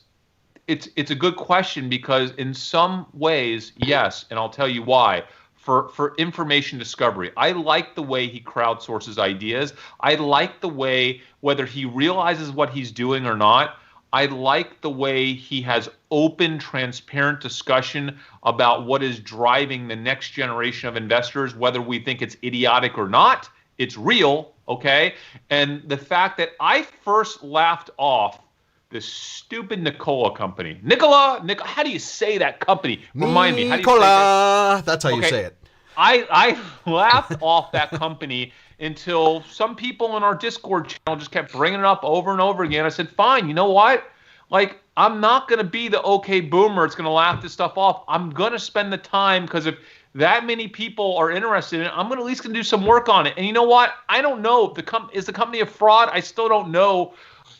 C: It's a good question, because in some ways, yes, and I'll tell you why. For information discovery, I like the way he crowdsources ideas. I like the way, whether he realizes what he's doing or not, I like the way he has open, transparent discussion about what is driving the next generation of investors, whether we think it's idiotic or not. It's real, okay? And the fact that I first laughed off this stupid Nikola company. Nikola, how do you say that company? Remind me. How do you say that?
A: That's how you say it.
C: I laughed off that company until some people in our Discord channel just kept bringing it up over and over again. I said, fine, you know what? Like, I'm not going to be the okay boomer. It's going to laugh this stuff off. I'm going to spend the time, because if that many people are interested in it, I'm going to at least do some work on it. And you know what? I don't know. Is the company a fraud? I still don't know.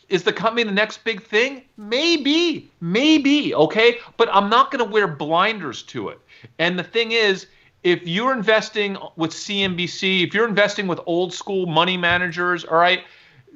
C: Is the company the next big thing? Maybe, okay? But I'm not going to wear blinders to it. And the thing is, if you're investing with CNBC, if you're investing with old school money managers, all right,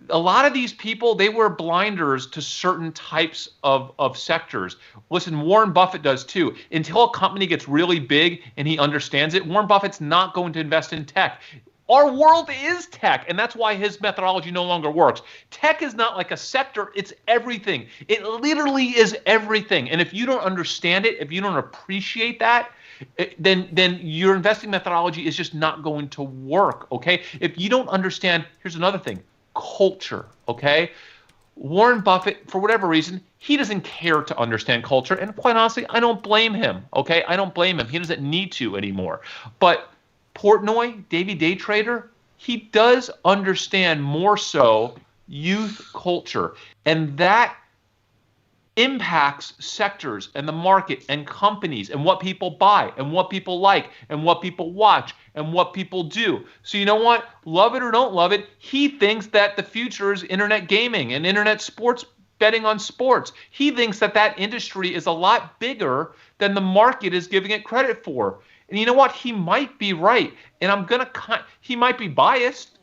C: a lot of these people, they wear blinders to certain types of sectors. Listen, Warren Buffett does too. Until a company gets really big and he understands it, Warren Buffett's not going to invest in tech. Our world is tech, and that's why his methodology no longer works. Tech is not like a sector, it's everything. It literally is everything. And if you don't understand it, if you don't appreciate that, then your investing methodology is just not going to work, okay? If you don't understand, here's another thing, culture, okay? Warren Buffett, for whatever reason, he doesn't care to understand culture, and quite honestly, I don't blame him, okay? I don't blame him. He doesn't need to anymore. But Portnoy, Davey Daytrader, he does understand more so youth culture, and that impacts sectors and the market and companies and what people buy and what people like and what people watch and what people do. So you know what? Love it or don't love it, he thinks that the future is internet gaming and internet sports, betting on sports. He thinks that that industry is a lot bigger than the market is giving it credit for. And you know what? He might be right. And he might be biased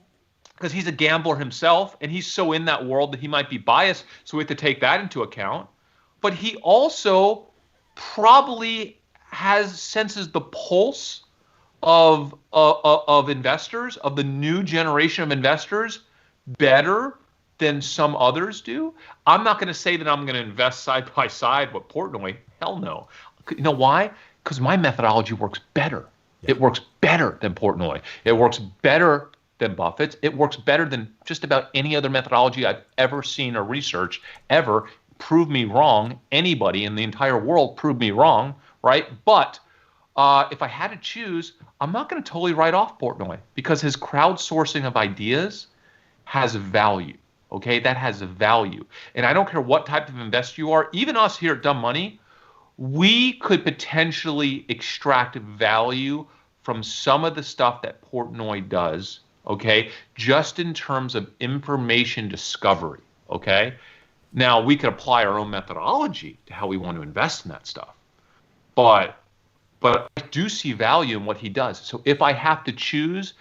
C: because he's a gambler himself and he's so in that world that he might be biased. So we have to take that into account. But he also probably senses the pulse of investors, of the new generation of investors, better than some others do. I'm not going to say that I'm going to invest side by side with Portnoy. Hell no. You know why? Because my methodology works better. Yeah. It works better than Portnoy. It works better than Buffett's. It works better than just about any other methodology I've ever seen or researched ever. Prove me wrong. Anybody in the entire world prove me wrong, right? But if I had to choose, I'm not going to totally write off Portnoy because his crowdsourcing of ideas has value, okay? That has a value. And I don't care what type of investor you are, even us here at Dumb Money, we could potentially extract value from some of the stuff that Portnoy does, okay? Just in terms of information discovery, okay? Now, we could apply our own methodology to how we want to invest in that stuff. But I do see value in what he does. So if I have to choose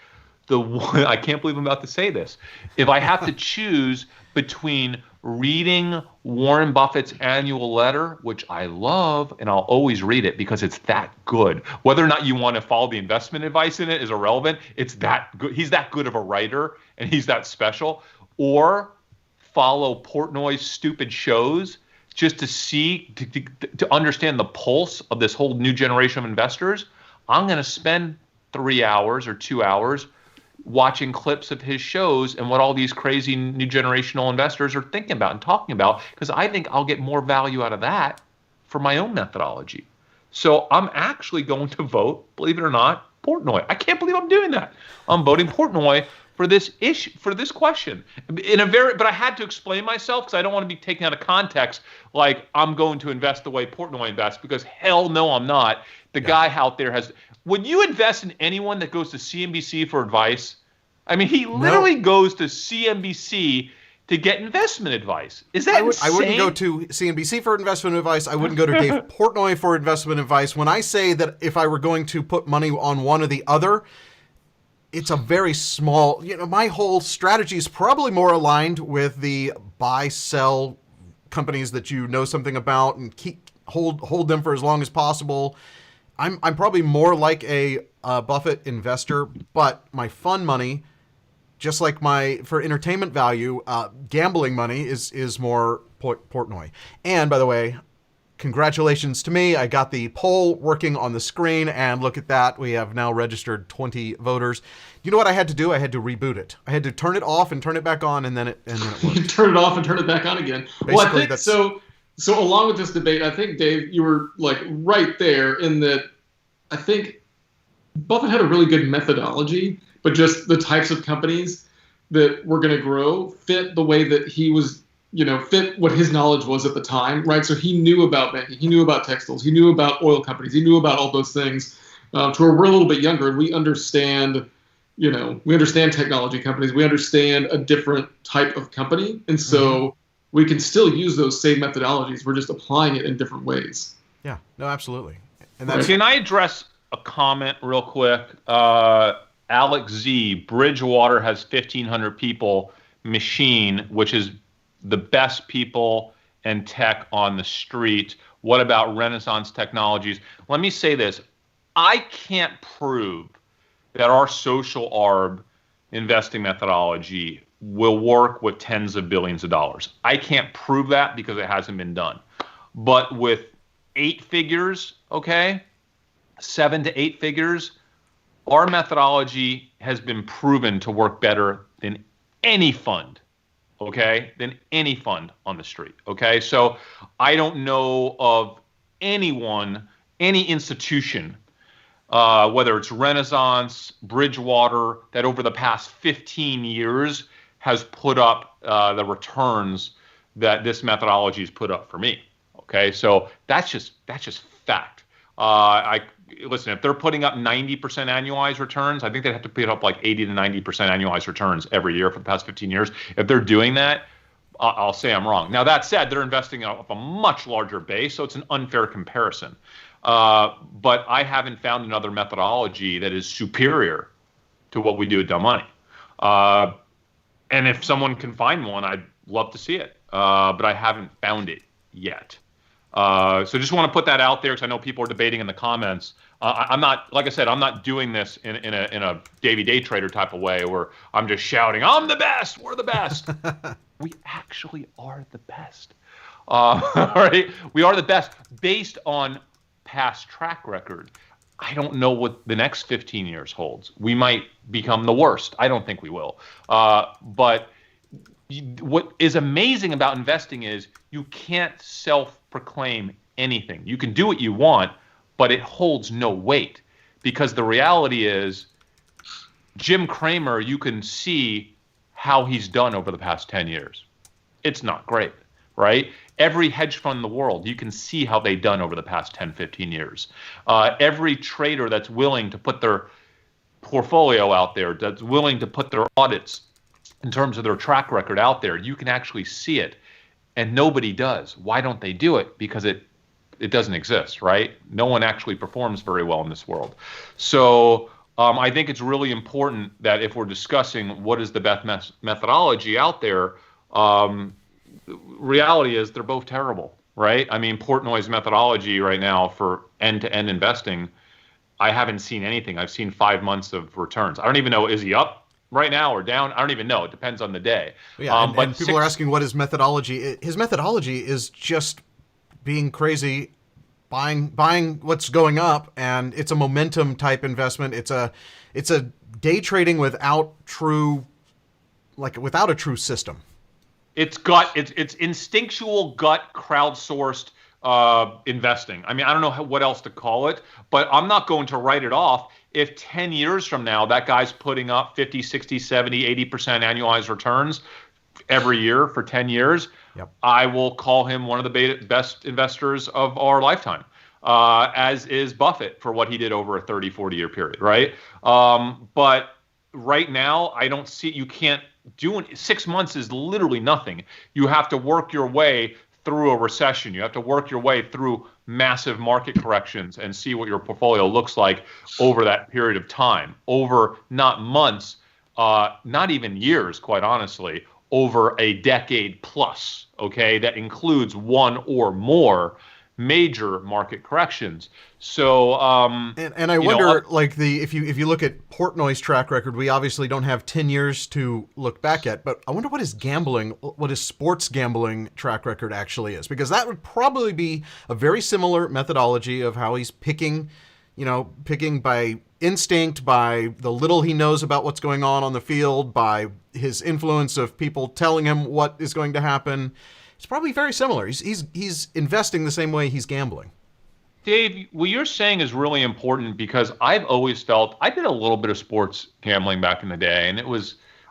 C: the one, I can't believe I'm about to say this. If I have to choose between reading Warren Buffett's annual letter, which I love, and I'll always read it because it's that good. Whether or not you want to follow the investment advice in it is irrelevant. It's that good. He's that good of a writer, and he's that special. Or follow Portnoy's stupid shows just to see, to understand the pulse of this whole new generation of investors. I'm going to spend 3 hours or 2 hours watching clips of his shows and what all these crazy new generational investors are thinking about and talking about, because I think I'll get more value out of that for my own methodology. So I'm actually going to vote, believe it or not, Portnoy. I can't believe I'm doing that. I'm voting Portnoy for this issue, for this question. But I had to explain myself because I don't want to be taken out of context like I'm going to invest the way Portnoy invests, because hell no, I'm not. The guy out there has. Would you invest in anyone that goes to CNBC for advice? I mean, he literally goes to CNBC to get investment advice. Is that insane?
A: I wouldn't go to CNBC for investment advice. I wouldn't go to Dave Portnoy for investment advice. When I say that if I were going to put money on one or the other, it's a very small, my whole strategy is probably more aligned with the buy, sell companies that you know something about and hold them for as long as possible. I'm probably more like a Buffett investor, but my fun money, just like for entertainment value, gambling money is more Portnoy. And by the way, congratulations to me. I got the poll working on the screen, and look at that. We have now registered 20 voters. You know what I had to do? I had to reboot it. I had to turn it off and turn it back on, and then it worked.
D: Turn it off and turn it back on again.
A: Basically,
D: well, I think so along with this debate, I think, Dave, you were like right there in that I think Buffett had a really good methodology, but just the types of companies that were going to grow fit the way that he was, fit what his knowledge was at the time, right? So he knew about banking, he knew about textiles, he knew about oil companies, he knew about all those things. To where we're a little bit younger and we understand, we understand technology companies, we understand a different type of company. And so we can still use those same methodologies. We're just applying it in different ways.
A: Yeah, no, absolutely. And
C: Can I address a comment real quick? Alex Z, Bridgewater has 1,500 people machine, which is the best people and tech on the street. What about Renaissance Technologies? Let me say this. I can't prove that our social arb investing methodology will work with tens of billions of dollars. I can't prove that because it hasn't been done. But with 8 figures, 7 to 8 figures, our methodology has been proven to work better than any fund, than any fund on the street, So I don't know of anyone, any institution, whether it's Renaissance, Bridgewater, that over the past 15 years has put up the returns that this methodology has put up for me, So that's just fact. Listen, if they're putting up 90% annualized returns, I think they'd have to put up like 80 to 90% annualized returns every year for the past 15 years. If they're doing that, I'll say I'm wrong. Now, that said, they're investing off a much larger base, so it's an unfair comparison. But I haven't found another methodology that is superior to what we do at Dumb Money. And if someone can find one, I'd love to see it. But I haven't found it yet. So just want to put that out there because I know people are debating in the comments. I'm not, like I said, I'm not doing this in a Davey Daytrader type of way where I'm just shouting, "I'm the best, we're the best." We actually are the best. All right, we are the best based on past track record. I don't know what the next 15 years holds. We might become the worst. I don't think we will. But what is amazing about investing is you can't self-proclaim anything. You can do what you want, but it holds no weight because the reality is Jim Cramer, you can see how he's done over the past 10 years. It's not great, right? Every hedge fund in the world, you can see how they've done over the past 10, 15 years. Every trader that's willing to put their portfolio out there that's willing to put their audits in terms of their track record out there, you can actually see it. And nobody does. Why don't they do it? Because it doesn't exist, right? No one actually performs very well in this world. So I think it's really important that if we're discussing what is the best methodology out there, reality is they're both terrible, right? I mean, Portnoy's methodology right now for end-to-end investing, I haven't seen anything. I've seen 5 months of returns. I don't even know, is he up right now or down? I don't even know. It depends on the day.
A: Yeah, and people are asking what his methodology. His methodology is just being crazy, buying what's going up, and it's a momentum type investment. It's a day trading without a true system. It's
C: instinctual gut crowdsourced investing. I mean, I don't know what else to call it, but I'm not going to write it off if 10 years from now that guy's putting up 50, 60, 70, 80% annualized returns every year for 10 years.
A: Yep.
C: I will call him one of the best investors of our lifetime, as is Buffett for what he did over a 30, 40-year period, right? But right now, I don't see, you can't do it. 6 months is literally nothing. You have to work your way through a recession. You have to work your way through massive market corrections and see what your portfolio looks like over that period of time, over not months, not even years, quite honestly, over a decade plus, okay? That includes one or more major market corrections. So,
A: and I wonder, if you look at Portnoy's track record, we obviously don't have 10 years to look back at, but I wonder what his sports gambling track record actually is, because that would probably be a very similar methodology of how he's picking by instinct, by the little he knows about what's going on the field, by his influence of people telling him what is going to happen. It's probably very similar. He's investing the same way he's gambling.
C: Dave, what you're saying is really important, because I've always felt, I did a little bit of sports gambling back in the day, and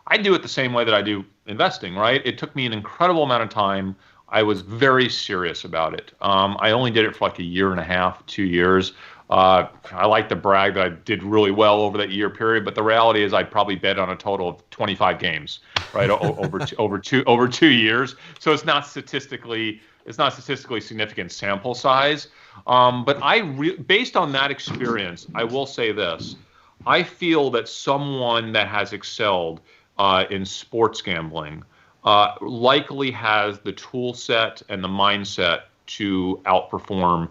C: I do it the same way that I do investing, right? It took me an incredible amount of time. I was very serious about it. I only did it for like a year and a half, 2 years. I like to brag that I did really well over that year period, but the reality is I probably bet on a total of 25 games, right, over 2 years. So it's not statistically significant sample size. But based on that experience, I will say this: I feel that someone that has excelled in sports gambling likely has the tool set and the mindset to outperform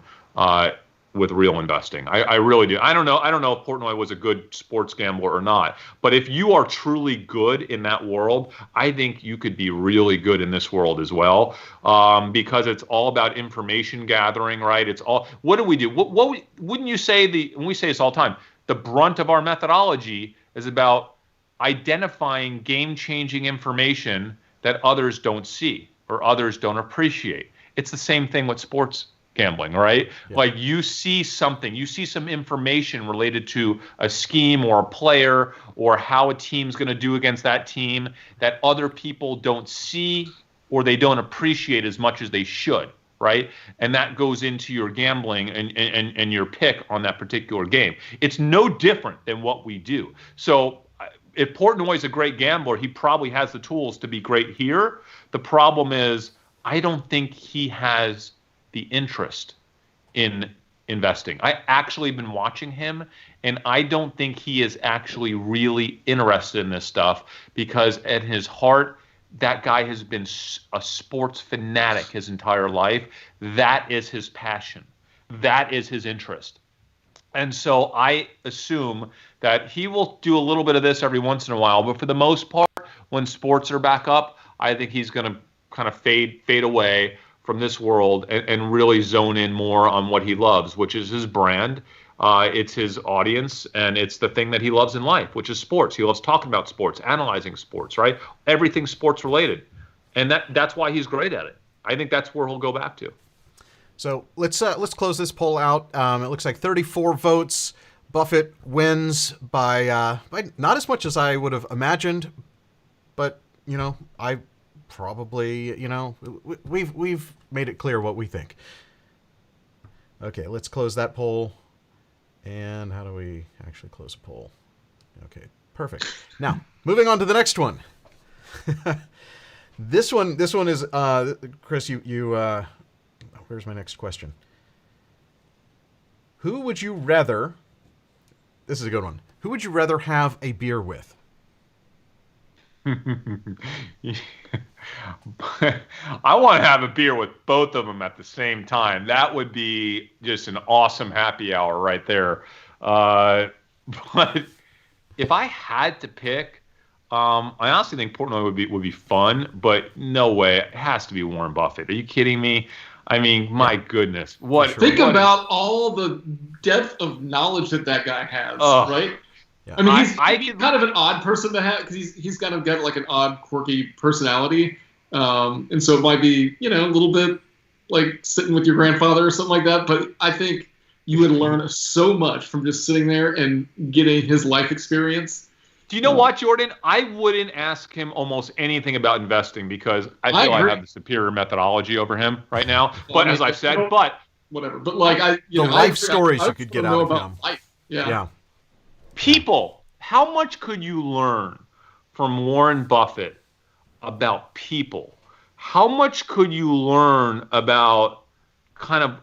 C: with real investing. I really do. I don't know if Portnoy was a good sports gambler or not, but if you are truly good in that world, I think you could be really good in this world as well, because it's all about information gathering, right? It's all, what do we do? Wouldn't you say and we say this all the time, the brunt of our methodology is about identifying game-changing information that others don't see or others don't appreciate. It's the same thing with sports gambling, right? Yeah. Like you see some information related to a scheme or a player or how a team's going to do against that team that other people don't see or they don't appreciate as much as they should, right? And that goes into your gambling and your pick on that particular game. It's no different than what we do. So if Portnoy's a great gambler, he probably has the tools to be great here. The problem is, I don't think he has the interest in investing. I actually been watching him, and I don't think he is actually really interested in this stuff, because at his heart, that guy has been a sports fanatic his entire life. That is his passion. That is his interest. And so I assume that he will do a little bit of this every once in a while, but for the most part, when sports are back up, I think he's going to kind of fade away from this world and really zone in more on what he loves, which is his brand. It's his audience, and it's the thing that he loves in life, which is sports. He loves talking about sports, analyzing sports, right? Everything sports related. And that's why he's great at it. I think that's where he'll go back to.
A: So let's close this poll out. It looks like 34 votes. Buffett wins by not as much as I would have imagined, but I probably we've made it clear what we think. Okay, let's close that poll. And how do we actually close a poll? Okay, perfect. Now, moving on to the next one. This one is Chris. Where's my next question? Who would you rather? This is a good one. Who would you rather have a beer with?
C: I want to have a beer with both of them at the same time. That would be just an awesome happy hour right there. But if I had to pick, I honestly think Portnoy would be fun, but no way. It has to be Warren Buffett. Are you kidding me? I mean, my goodness.
D: Think about all the depth of knowledge that guy has, right?
A: Yeah.
D: I mean, he's kind of an odd person to have because he's kind of got like an odd, quirky personality. And so it might be, a little bit like sitting with your grandfather or something like that. But I think you would learn so much from just sitting there and getting his life experience.
C: Do you know what, Jordan? I wouldn't ask him almost anything about investing because I feel I have the superior methodology over him right now. But as I've said,
D: whatever. But like
A: the life stories you could get out of him.
D: Life. Yeah.
C: People, how much could you learn from Warren Buffett about people? How much could you learn about kind of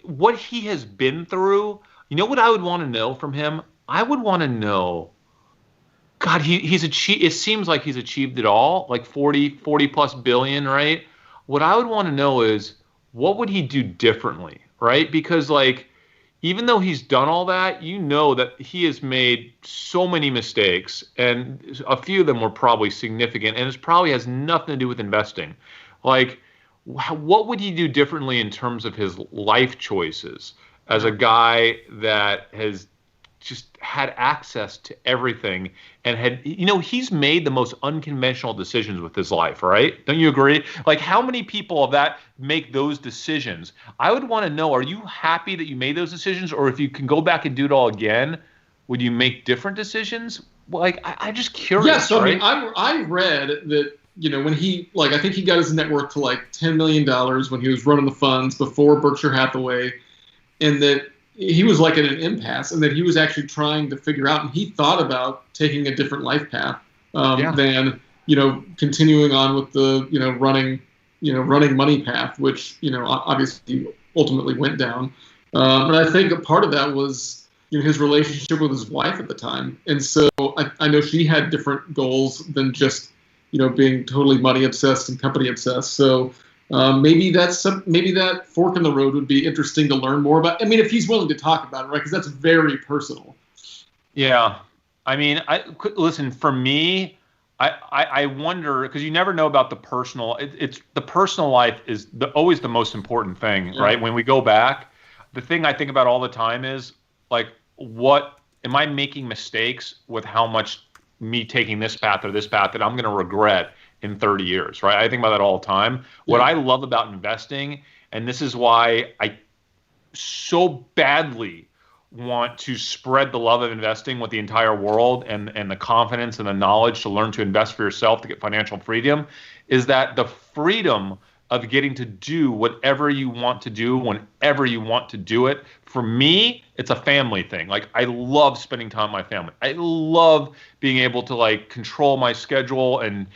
C: what he has been through? You know what I would want to know from him? I would want to know, God, he's achieved, it seems like he's achieved it all, like 40 plus billion, right? What I would want to know is what would he do differently, right? Because like, even though he's done all that, that he has made so many mistakes, and a few of them were probably significant, and it probably has nothing to do with investing. Like, what would he do differently in terms of his life choices as a guy that has just had access to everything and had, he's made the most unconventional decisions with his life, right? Don't you agree? Like, how many people of that make those decisions? I would want to know, are you happy that you made those decisions? Or if you can go back and do it all again, would you make different decisions? Like, I'm just curious.
D: Yeah, so
C: right?
D: I mean, I read that, when he, I think he got his net worth to like $10 million when he was running the funds before Berkshire Hathaway, and that he was like at an impasse, and that he was actually trying to figure out, and he thought about taking a different life path than continuing on with the running money path, which obviously ultimately went down. But I think a part of that was his relationship with his wife at the time, and so I know she had different goals than just being totally money obsessed and company obsessed. So. Maybe that fork in the road would be interesting to learn more about. I mean, if he's willing to talk about it, right? Because that's very personal.
C: Yeah, I mean, listen. For me, I wonder, because you never know about the personal. It's the personal life is always the most important thing, right? When we go back, the thing I think about all the time is like, what am I making mistakes with? How much me taking this path or this path that I'm going to regret in 30 years, right? I think about that all the time. Yeah. What I love about investing, and this is why I so badly want to spread the love of investing with the entire world and the confidence and the knowledge to learn to invest for yourself to get financial freedom, is that the freedom of getting to do whatever you want to do whenever you want to do it. For me, it's a family thing. Like, I love spending time with my family. I love being able to like control my schedule and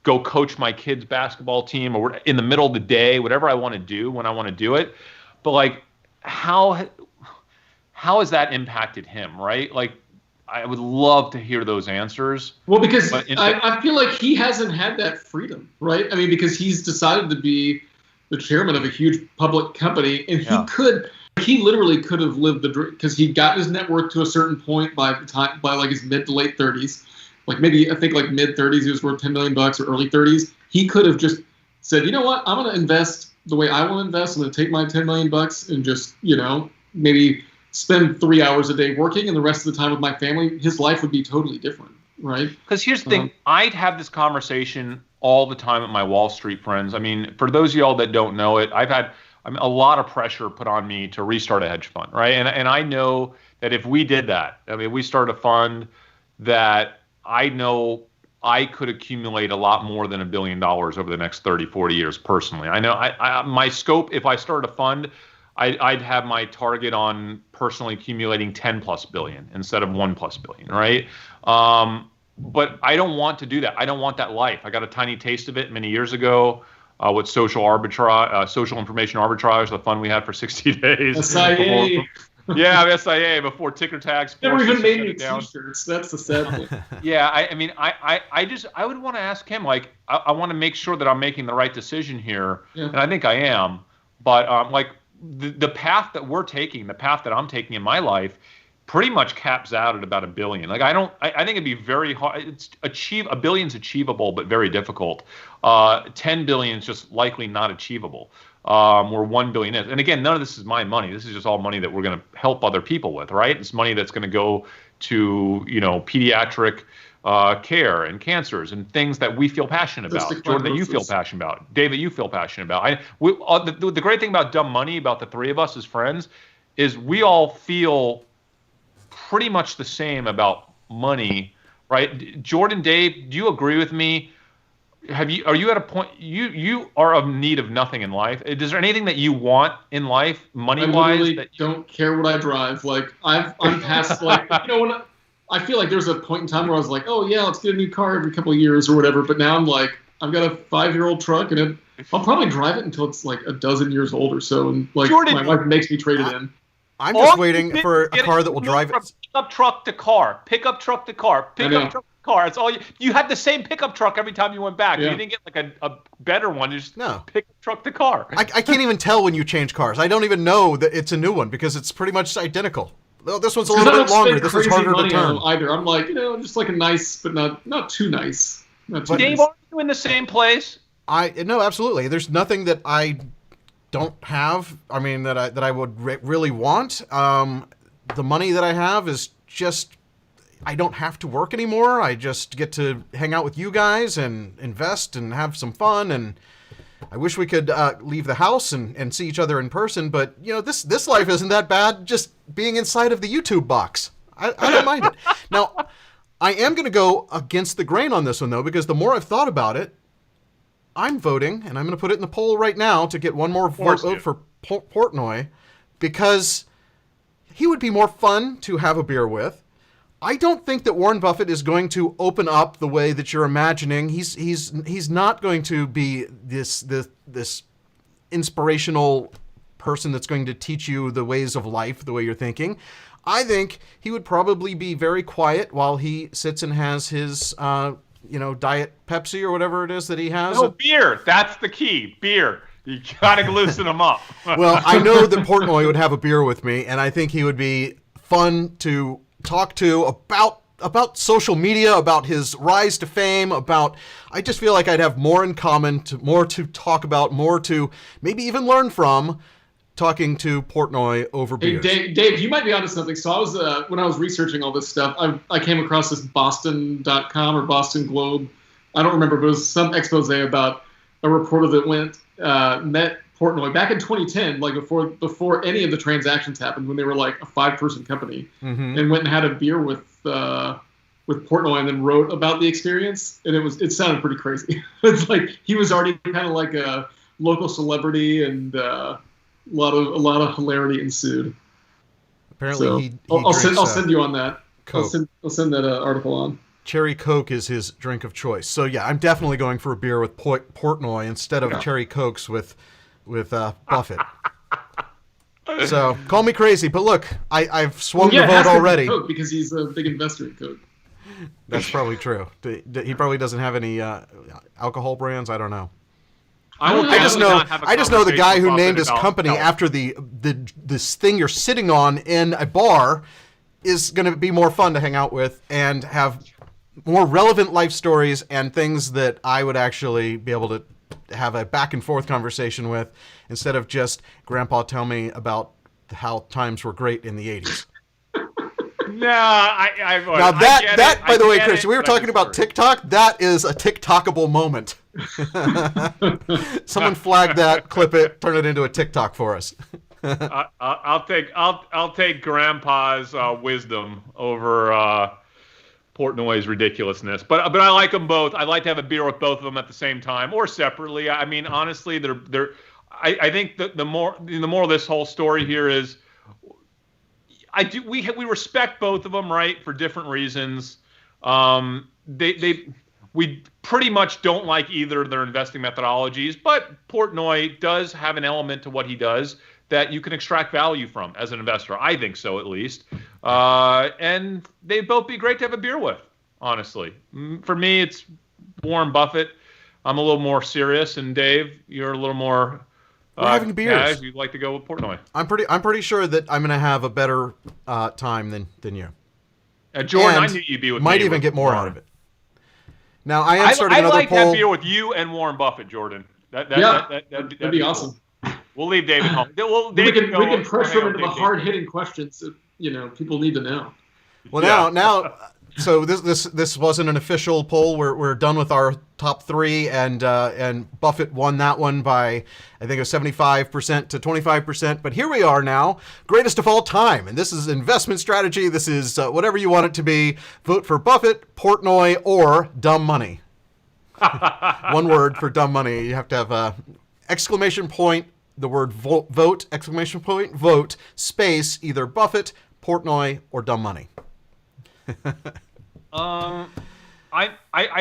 C: go coach my kids' basketball team or in the middle of the day, whatever I want to do when I want to do it. But like, how has that impacted him, right? Like, I would love to hear those answers.
D: Well, because I feel like he hasn't had that freedom, right? I mean, because he's decided to be the chairman of a huge public company, and he literally could have lived the dream, because he got his net worth to a certain point by like his mid to late 30s. Like maybe I think like mid 30s, he was worth $10 million, or early 30s. He could have just said, you know what, I'm going to invest the way I want to invest. I'm going to take my $10 million and just, maybe spend 3 hours a day working, and the rest of the time with my family. His life would be totally different, right?
C: Because here's the thing, I'd have this conversation all the time with my Wall Street friends. I mean, for those of y'all that don't know it, I've had a lot of pressure put on me to restart a hedge fund, right? And I know that if we did that, I mean, we start a fund that I know I could accumulate a lot more than $1 billion over the next 30, 40 years personally. I know my scope, if I start a fund, I'd have my target on personally accumulating 10 plus billion instead of 1 plus billion, right? But I don't want to do that. I don't want that life. I got a tiny taste of it many years ago with social arbitrage, social information arbitrage, the fun we had for 60 days.
D: SIA.
C: Yeah, SIA before ticker tags.
D: Never even made me
C: down.
D: T-shirts. That's the sad thing.
C: Yeah, I mean, I would want to ask him, like, I want to make sure that I'm making the right decision here, and I think I am. But like the path that we're taking, the path that I'm taking in my life, pretty much caps out at about $1 billion. Like I think it'd be very hard. $1 billion's achievable, but very difficult. 10 billion is just likely not achievable. Where 1 billion is. And again, none of this is my money. This is just all money that we're going to help other people with, right? It's money that's going to go to, pediatric care and cancers and things that we feel passionate about. Jordan, that you feel passionate about. David, you feel passionate about. The great thing about Dumb Money, about the three of us as friends, is we all feel pretty much the same about money, right? Jordan, Dave, do you agree with me? Are you at a point you are of need of nothing in life? Is there anything that you want in life, money wise?
D: I literally don't care what I drive. Like I'm past like when I feel like there's a point in time where I was like, oh yeah, let's get a new car every couple of years or whatever. But now I'm like, I've got a 5-year-old truck and I'll probably drive it until it's like a dozen years old or so, and like Jordan, my wife makes me trade it in.
A: I'm just waiting for a car that will drive it.
C: Pickup truck to car, pickup truck to car, pickup truck. Car. It's all you had the same pickup truck every time you went back. Yeah. You didn't get like a better one. You just pickup truck to car.
A: I can't even tell when you change cars. I don't even know that it's a new one because it's pretty much identical. Oh, this one's a little bit longer. This is harder to turn.
D: Either I'm like, just like a nice, but not too nice.
C: Dave, are you in the same place?
A: No, absolutely. There's nothing that I don't have. I mean, that I would really want. The money that I have is just. I don't have to work anymore. I just get to hang out with you guys and invest and have some fun. And I wish we could leave the house and see each other in person. But, this life isn't that bad, just being inside of the YouTube box. I don't mind it. Now, I am going to go against the grain on this one, though, because the more I've thought about it, I'm voting, and I'm going to put it in the poll right now to get one more vote for Portnoy, because he would be more fun to have a beer with. I don't think that Warren Buffett is going to open up the way that you're imagining. He's not going to be this inspirational person that's going to teach you the ways of life the way you're thinking. I think he would probably be very quiet while he sits and has his Diet Pepsi or whatever it is that he has.
C: No, beer. That's the key. Beer. You gotta loosen him up.
A: Well, I know that Portnoy would have a beer with me, and I think he would be fun to talk to about social media, about his rise to fame, I just feel like I'd have more in common, more to talk about, more to maybe even learn from talking to Portnoy over beers.
D: Hey, Dave, you might be onto something. So I was when I was researching all this stuff, I came across this Boston.com or Boston Globe. I don't remember, but it was some expose about a reporter that met Portnoy back in 2010, like before any of the transactions happened, when they were like a 5-person company, and went and had a beer with Portnoy, and then wrote about the experience, and it sounded pretty crazy. It's like he was already kind of like a local celebrity, and a lot of hilarity ensued.
A: Apparently,
D: so I'll send you on that. Coke. I'll send that article on.
A: Cherry Coke is his drink of choice. So yeah, I'm definitely going for a beer with Portnoy instead of Cherry Cokes with Buffett. So call me crazy, but look, I've swung the vote already.
D: Coke because he's a big investor in Coke.
A: That's probably true. He probably doesn't have any alcohol brands. I don't know.
C: I
A: just know the guy who named his company after this thing you're sitting on in a bar is going to be more fun to hang out with and have more relevant life stories and things that I would actually be able to have a back and forth conversation with, instead of just Grandpa tell me about how times were great in the 80s.
C: No,
A: now by the way, Chris, we were talking about TikTok. That is a TikTokable moment. Someone flag that, clip it, turn it into a TikTok for us.
C: I'll take Grandpa's wisdom over Portnoy's ridiculousness, but I like them both. I'd like to have a beer with both of them at the same time or separately. I mean, honestly, I think the moral of this whole story here is, I do. We respect both of them, right, for different reasons. We pretty much don't like either of their investing methodologies, but Portnoy does have an element to what he does that you can extract value from as an investor. I think so, at least. And they'd both be great to have a beer with, honestly. For me, it's Warren Buffett. I'm a little more serious, and Dave, you're a little more.
A: We're having beers.
C: Guys, you'd like to go with Portnoy.
A: I'm pretty sure that I'm going to have a better time than you.
C: Jordan,
A: And
C: I knew you'd be with
A: might
C: me.
A: even get more
C: Warren.
A: out of it. Now I am starting another
C: like
A: poll.
C: that beer with you and Warren Buffett, Jordan. That'd
D: be awesome.
C: Cool. We'll leave David home.
D: We can pressure him into the hard-hitting questions that people need to know.
A: Well, now, so this wasn't an official poll. We're done with our top three, and Buffett won that one by, I think it was 75% to 25%. But here we are now, greatest of all time, and this is investment strategy. This is whatever you want it to be. Vote for Buffett, Portnoy, or dumb money. One word for dumb money. You have to have exclamation point, the word vote, exclamation point, vote, space, either Buffett, Portnoy, or dumb money.
C: I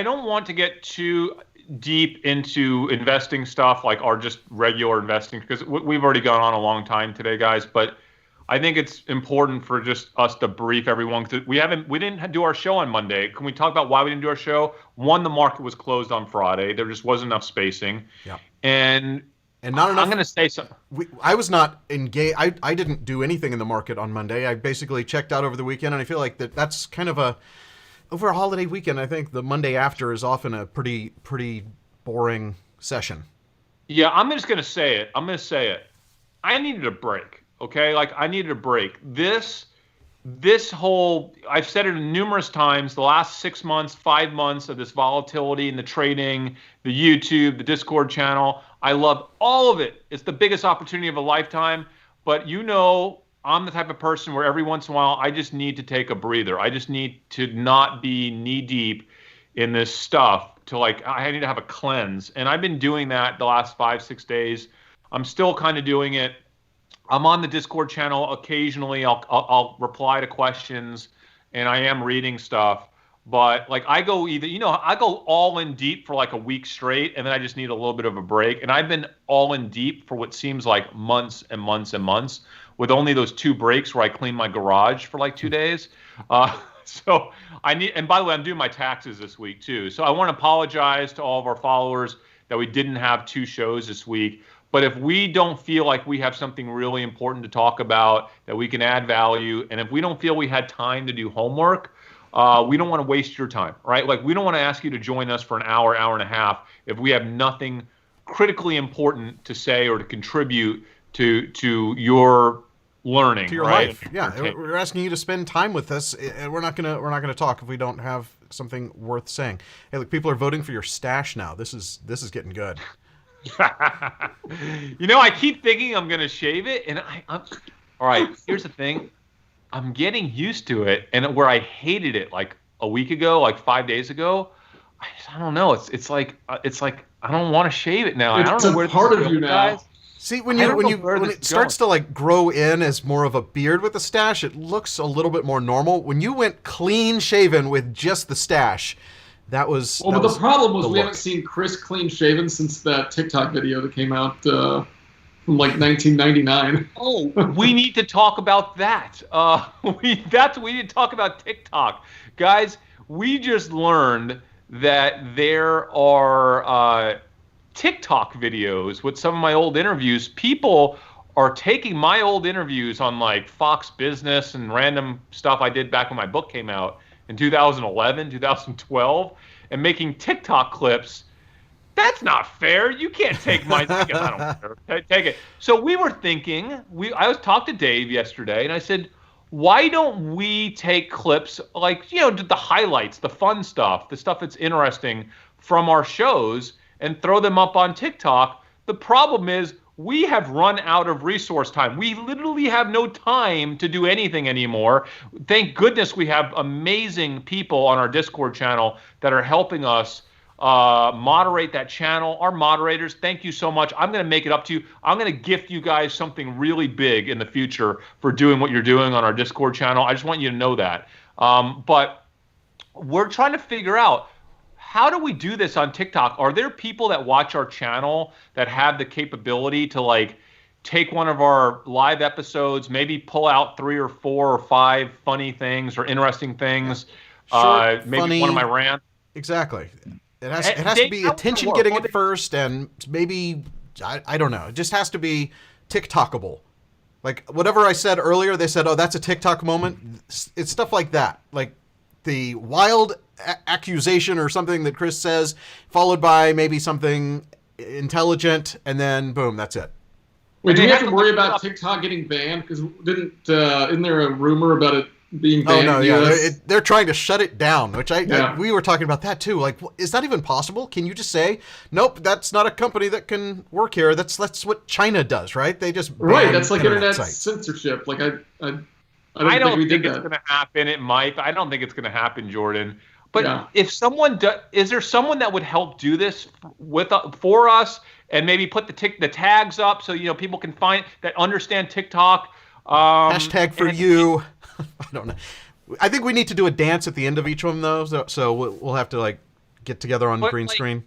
C: don't want to get too deep into investing stuff like our just regular investing, because we've already gone on a long time today, guys. But I think it's important for just us to brief everyone, because we didn't do our show on Monday. Can we talk about why we didn't do our show? One, the market was closed on Friday. There just wasn't enough spacing. Yeah. And not enough. I'm going to say something.
A: I was not engaged. I didn't do anything in the market on Monday. I basically checked out over the weekend, and I feel like that's kind of over a holiday weekend. I think the Monday after is often a pretty boring session.
C: Yeah, I'm just going to say it. I needed a break. Okay, I needed a break. This whole, I've said it numerous times, the last 6 months, 5 months of this volatility in the trading, the YouTube, the Discord channel, I love all of it. It's the biggest opportunity of a lifetime. But I'm the type of person where every once in a while I just need to take a breather. I just need to not be knee deep in this stuff. I need to have a cleanse. And I've been doing that the last 5-6 days. I'm still kind of doing it. I'm on the Discord channel occasionally. I'll reply to questions, and I am reading stuff. But I go I go all in deep for a week straight, and then I just need a little bit of a break. And I've been all in deep for what seems like months and months and months, with only those 2 breaks where I clean my garage for 2 days. So I need. And by the way, I'm doing my taxes this week too. So I want to apologize to all of our followers that we didn't have 2 shows this week. But if we don't feel like we have something really important to talk about, that we can add value, and if we don't feel we had time to do homework, we don't want to waste your time, right? We don't want to ask you to join us for an hour, hour and a half if we have nothing critically important to say or to contribute to your learning,
A: to your
C: right?
A: life. Yeah, we're asking you to spend time with us, and we're not gonna talk if we don't have something worth saying. Hey, look, people are voting for your stash now. This is getting good.
C: I keep thinking I'm gonna shave it, and I'm all right. Here's the thing, I'm getting used to it, and where I hated it a week ago, 5 days ago, I don't know. It's like I don't want to shave it now. I don't know where
D: part of you now.
C: Guys.
A: See, when it starts to grow in as more of a beard with the stash, it looks a little bit more normal. When you went clean shaven with just the stash, that was.
D: Well, but the problem was we haven't seen Chris clean shaven since that TikTok video that came out from 1999.
C: Oh, we need to talk about that. We need to talk about TikTok, guys. We just learned that there are TikTok videos with some of my old interviews. People are taking my old interviews on Fox Business and random stuff I did back when my book came out in 2011, 2012, and making TikTok clips. That's not fair. You can't take my I don't care. Take it. So we were thinking, I was talking to Dave yesterday, and I said, why don't we take clips the highlights, the fun stuff, the stuff that's interesting from our shows, and throw them up on TikTok? The problem is we have run out of resource time. We literally have no time to do anything anymore. Thank goodness we have amazing people on our Discord channel that are helping us moderate that channel. Our moderators, thank you so much. I'm going to make it up to you. I'm going to gift you guys something really big in the future for doing what you're doing on our Discord channel. I just want you to know that. But we're trying to figure out, how do we do this on TikTok? Are there people that watch our channel that have the capability to like take one of our live episodes, maybe pull out 3 or 4 or 5 funny things or interesting things,
A: Short,
C: maybe
A: funny,
C: one of my rants?
A: Exactly. It has
C: Dave,
A: to be
C: how does it
A: attention
C: work?
A: getting
C: What
A: at first, and maybe I don't know. It just has to be TikTokable. Like whatever I said earlier, they said, "Oh, that's a TikTok moment." It's stuff like that, like the wild accusation or something that Chris says, followed by maybe something intelligent, and then boom, that's it.
D: Wait, do
C: And
D: we
C: they
D: have to
C: have to
D: worry
C: look it
D: about
C: up.
D: TikTok getting banned? Because isn't there a rumor about it being banned?
A: Oh no,
D: in the
A: yeah,
D: US?
A: they're trying to shut it down, which
D: Yeah.
A: we were talking about that too. Like, is that even possible? Can you just say, nope, that's not a company that can work here? That's what China does, right? They just
D: Right,
A: ban
D: that's like internet
A: sites.
D: censorship. Like I
C: I
D: don't think we did
C: it's
D: that.
C: going to happen. It might. I don't think it's going to happen, Jordan. But
D: Yeah.
C: if someone is there someone that would help do this for us and maybe put the tags up so people can find that understand TikTok?
A: Hashtag for
C: and-
A: you. I don't know. I think we need to do a dance at the end of each one though, so we'll have to like get together on
C: But,
A: green
C: like,
A: screen.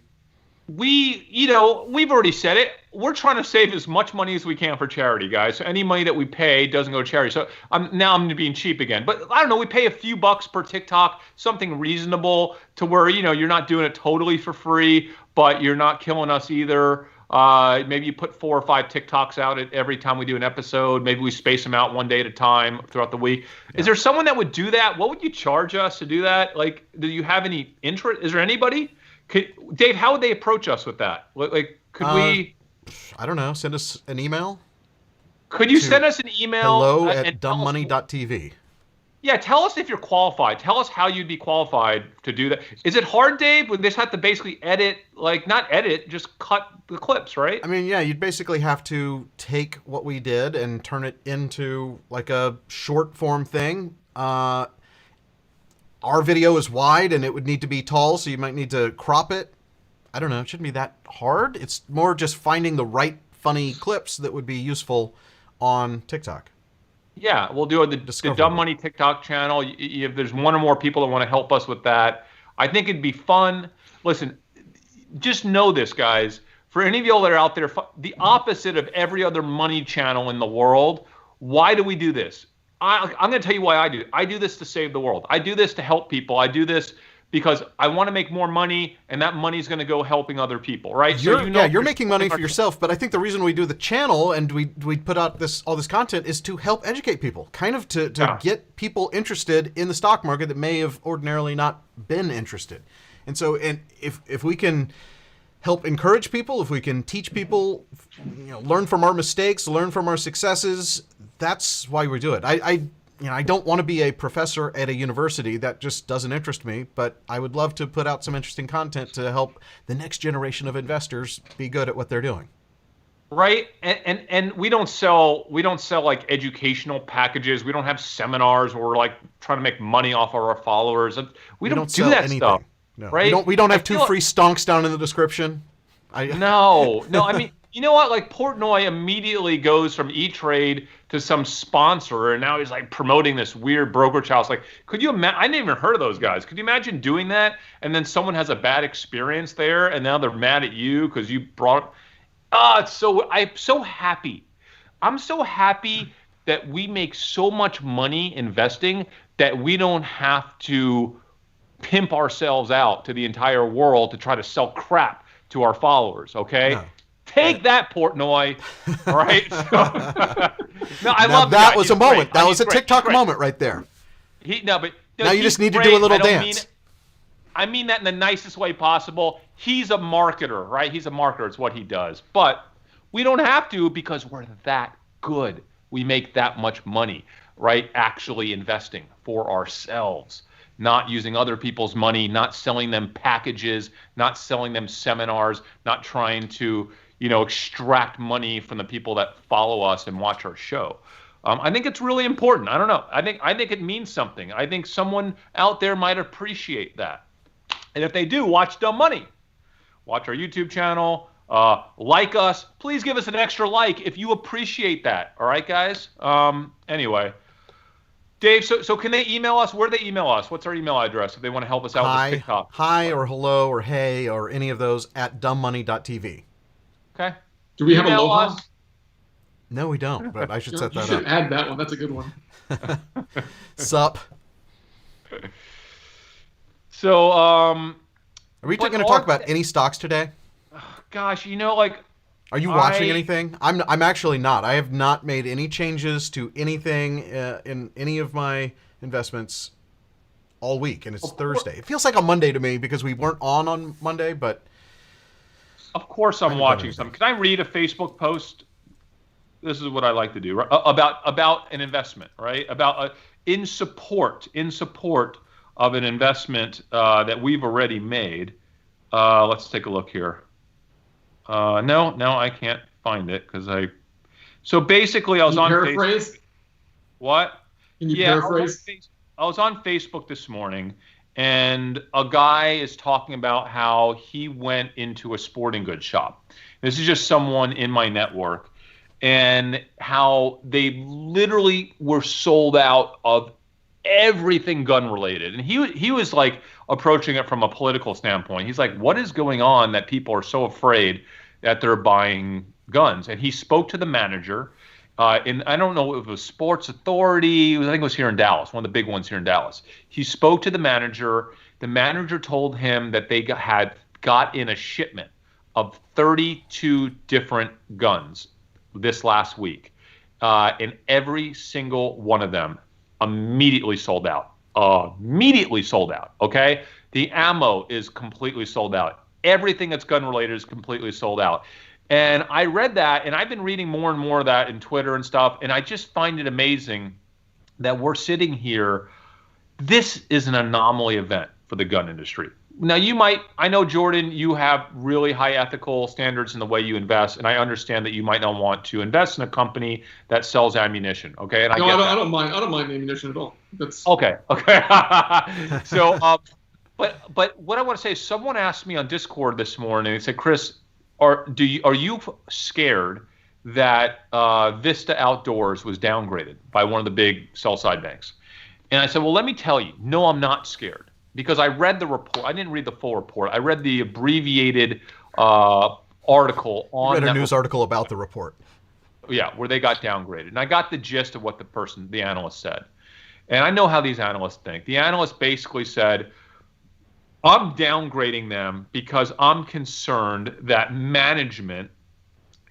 C: we've already said it. We're trying to save as much money as we can for charity, guys. So any money that we pay doesn't go to charity. So I'm being cheap again. But I don't know. We pay a few bucks per TikTok, something reasonable to where you're not doing it totally for free, but you're not killing us either. Maybe you put 4 or 5 TikToks out every time we do an episode. Maybe we space them out one day at a time throughout the week. Yeah. Is there someone that would do that? What would you charge us to do that? Like, do you have any interest? Is there anybody? Dave, how would they approach us with that? Like, could we?
A: I don't know. Send us an email.
C: Could you send us an email?
A: hello@dumbmoney.tv.
C: Yeah, tell us if you're qualified. Tell us how you'd be qualified to do that. Is it hard, Dave? Would this have to basically not edit, just cut the clips, right?
A: I mean, yeah, you'd basically have to take what we did and turn it into like a short form thing. Our video is wide and it would need to be tall, so you might need to crop it. I don't know. It shouldn't be that hard. It's more just finding the right funny clips that would be useful on TikTok.
C: Yeah, we'll do the Dumb Money TikTok channel. If there's one or more people that want to help us with that, I think it'd be fun. Listen, just know this, guys. For any of y'all that are out there, the opposite of every other money channel in the world, why do we do this? I'm going to tell you why I do it. I do this to save the world. I do this to help people. I do this because I want to make more money, and that money's going to go helping other people, right?
A: You're making money for yourself, but I think the reason we do the channel and we put out all this content is to help educate people, kind of to get people interested in the stock market that may have ordinarily not been interested. And so, if we can help encourage people, if we can teach people, learn from our mistakes, learn from our successes, that's why we do it. I don't want to be a professor at a university. That just doesn't interest me, but I would love to put out some interesting content to help the next generation of investors be good at what they're doing.
C: Right. And we don't sell like educational packages. We don't have seminars where we're like trying to make money off of our followers. We don't do that anything. Stuff.
A: No.
C: Right.
A: We don't have 2 free stonks down in the description.
C: No. I mean, you know what? Like Portnoy immediately goes from E-Trade to some sponsor, and now he's like promoting this weird brokerage house. Like, could you imagine? I never even heard of those guys. Could you imagine doing that? And then someone has a bad experience there, and now they're mad at you because you brought. I'm so happy. I'm so happy that we make so much money investing that we don't have to pimp ourselves out to the entire world to try to sell crap to our followers. Okay. No. Take that, Portnoy. All right. No, I love
A: that. Was a moment. That was a TikTok moment right there.
C: Now
A: you just need to do a little dance.
C: I mean that in the nicest way possible. He's a marketer, right? He's a marketer. It's what he does. But we don't have to because we're that good. We make that much money, right? Actually investing for ourselves, not using other people's money, not selling them packages, not selling them seminars, not trying to extract money from the people that follow us and watch our show. I think it's really important. I don't know. I think it means something. I think someone out there might appreciate that. And if they do, watch Dumb Money. watch our YouTube channel, like us. Please give us an extra like if you appreciate that. All right, guys? Anyway. Dave, so can they email us? Where do they email us? What's our email address if they want to help us out with TikTok?
A: Hi or hello or hey or any of those at dumbmoney.tv.
C: Okay.
D: Do we have Aloha?
A: No, we don't, but I should set that up.
D: You should add that one. That's a good one.
A: Sup.
C: So,
A: are we going to talk about any stocks today?
C: Gosh, like...
A: Are you watching anything? I'm actually not. I have not made any changes to anything in any of my investments all week, and it's Thursday. It feels like a Monday to me because we weren't on Monday, but...
C: Of course I'm watching some. Can I read a Facebook post? This is what I like to do, right? About an investment, right? About in support of an investment that we've already made. Let's take a look here. No, I can't find it because So basically, I was on
D: paraphrase?
C: Facebook. What?
D: Can you paraphrase?
C: I was on Facebook this morning, and a guy is talking about how he went into a sporting goods shop. This is just someone in my network, and how they literally were sold out of everything gun related. And he was like approaching it from a political standpoint. He's like, what is going on that people are so afraid that they're buying guns? And he spoke to the manager in, I don't know if it was Sports Authority, I think it was here in Dallas, one of the big ones here in Dallas. He spoke to the manager. The manager told him that they got in a shipment of 32 different guns this last week. And every single one of them immediately sold out. Okay? The ammo is completely sold out. Everything that's gun related is completely sold out. And I read that, and I've been reading more and more of that in Twitter and stuff, and I just find it amazing that we're sitting here. This is an anomaly event for the gun industry. Now, I know, Jordan, you have really high ethical standards in the way you invest, and I understand that you might not want to invest in a company that sells ammunition, okay? And I
D: don't mind ammunition at all. That's
C: okay. So, but what I want to say is, someone asked me on Discord this morning. They said, Chris, are you scared that Vista Outdoors was downgraded by one of the big sell-side banks? And I said, well, let me tell you, no, I'm not scared. Because I read the report. I didn't read the full report. I read the abbreviated article on.
A: You read a news article about the report.
C: Yeah, where they got downgraded. And I got the gist of what the analyst said. And I know how these analysts think. The analyst basically said, I'm downgrading them because I'm concerned that management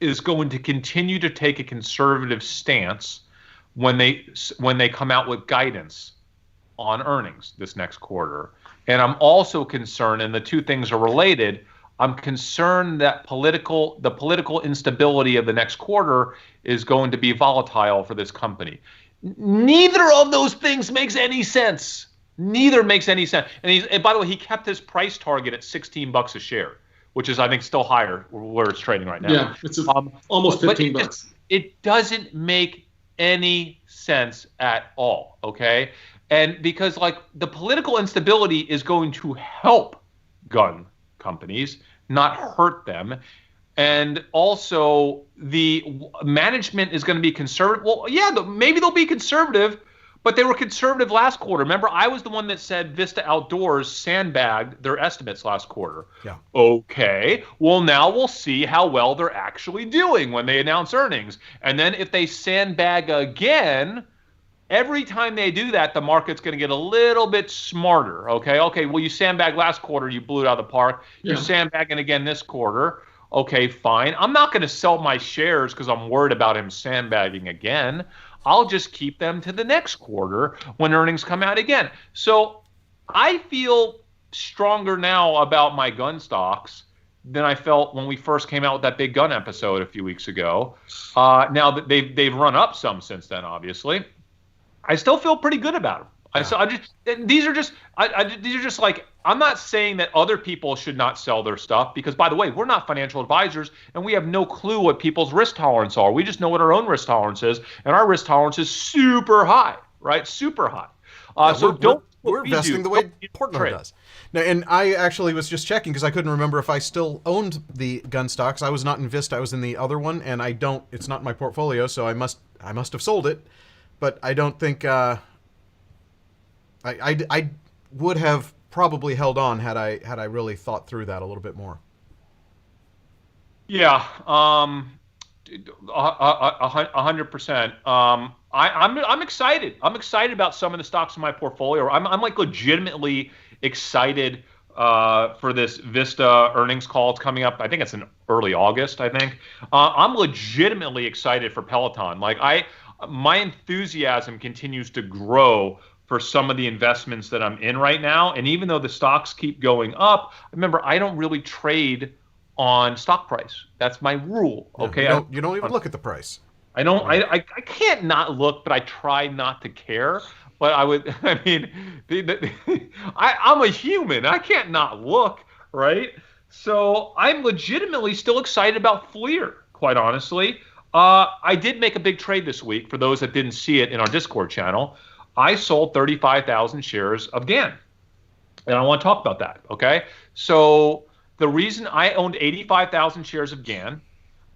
C: is going to continue to take a conservative stance when they come out with guidance on earnings this next quarter. And I'm also concerned, and the two things are related, I'm concerned that the political instability of the next quarter is going to be volatile for this company. Neither of those things makes any sense. Neither makes any sense. And by the way, he kept his price target at $16 a share, which is, I think, still higher where it's trading right now.
D: Yeah, it's almost $15.
C: It doesn't make any sense at all, okay? And because the political instability is going to help gun companies, not hurt them. And also the management is going to be conservative. Well, yeah, maybe they'll be conservative, but they were conservative last quarter. Remember, I was the one that said Vista Outdoors sandbagged their estimates last quarter.
A: Yeah.
C: Okay. Well, now we'll see how well they're actually doing when they announce earnings. And then if they sandbag again, every time they do that, the market's going to get a little bit smarter, okay? Okay, well, you sandbagged last quarter, you blew it out of the park. You're sandbagging again this quarter. Okay, fine. I'm not going to sell my shares because I'm worried about him sandbagging again. I'll just keep them to the next quarter when earnings come out again. So I feel stronger now about my gun stocks than I felt when we first came out with that big gun episode a few weeks ago. Now that they've run up some since then, obviously. I still feel pretty good about them. These are just like, I'm not saying that other people should not sell their stuff because, by the way, we're not financial advisors and we have no clue what people's risk tolerance are. We just know what our own risk tolerance is, and our risk tolerance is super high, right? Super high.
A: we're
C: we
A: investing
C: do.
A: the way
C: You
A: Portnoy
C: trade.
A: does. Now, and I actually was just checking because I couldn't remember if I still owned the gun stocks. I was not in Vista. I was in the other one, and I don't. It's not in my portfolio, so I must have sold it. But I don't think I would have probably held on had I really thought through that a little bit more.
C: Yeah, 100%. I'm excited. I'm excited about some of the stocks in my portfolio. I'm like legitimately excited for this Vista earnings call. It's coming up. I think it's in early August. I think I'm legitimately excited for Peloton. My enthusiasm continues to grow for some of the investments that I'm in right now. And even though the stocks keep going up, remember, I don't really trade on stock price. That's my rule. Okay.
A: You don't even look at the price.
C: I don't. I can't not look, but I try not to care. But I would. I mean, I'm a human. I can't not look, right? So I'm legitimately still excited about FLIR. Quite honestly, I did make a big trade this week. For those that didn't see it in our Discord channel, I sold 35,000 shares of Gann, and I want to talk about that. Okay, so the reason I owned 85,000 shares of Gann,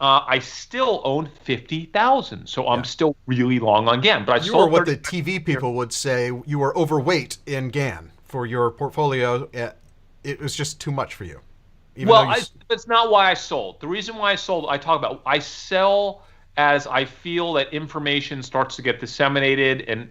C: I still own 50,000, so I'm still really long on Gann. But
A: you were what the TV people would say. You were overweight in Gann for your portfolio. It was just too much for you.
C: That's not why I sold. The reason why I sold, I sell as I feel that information starts to get disseminated and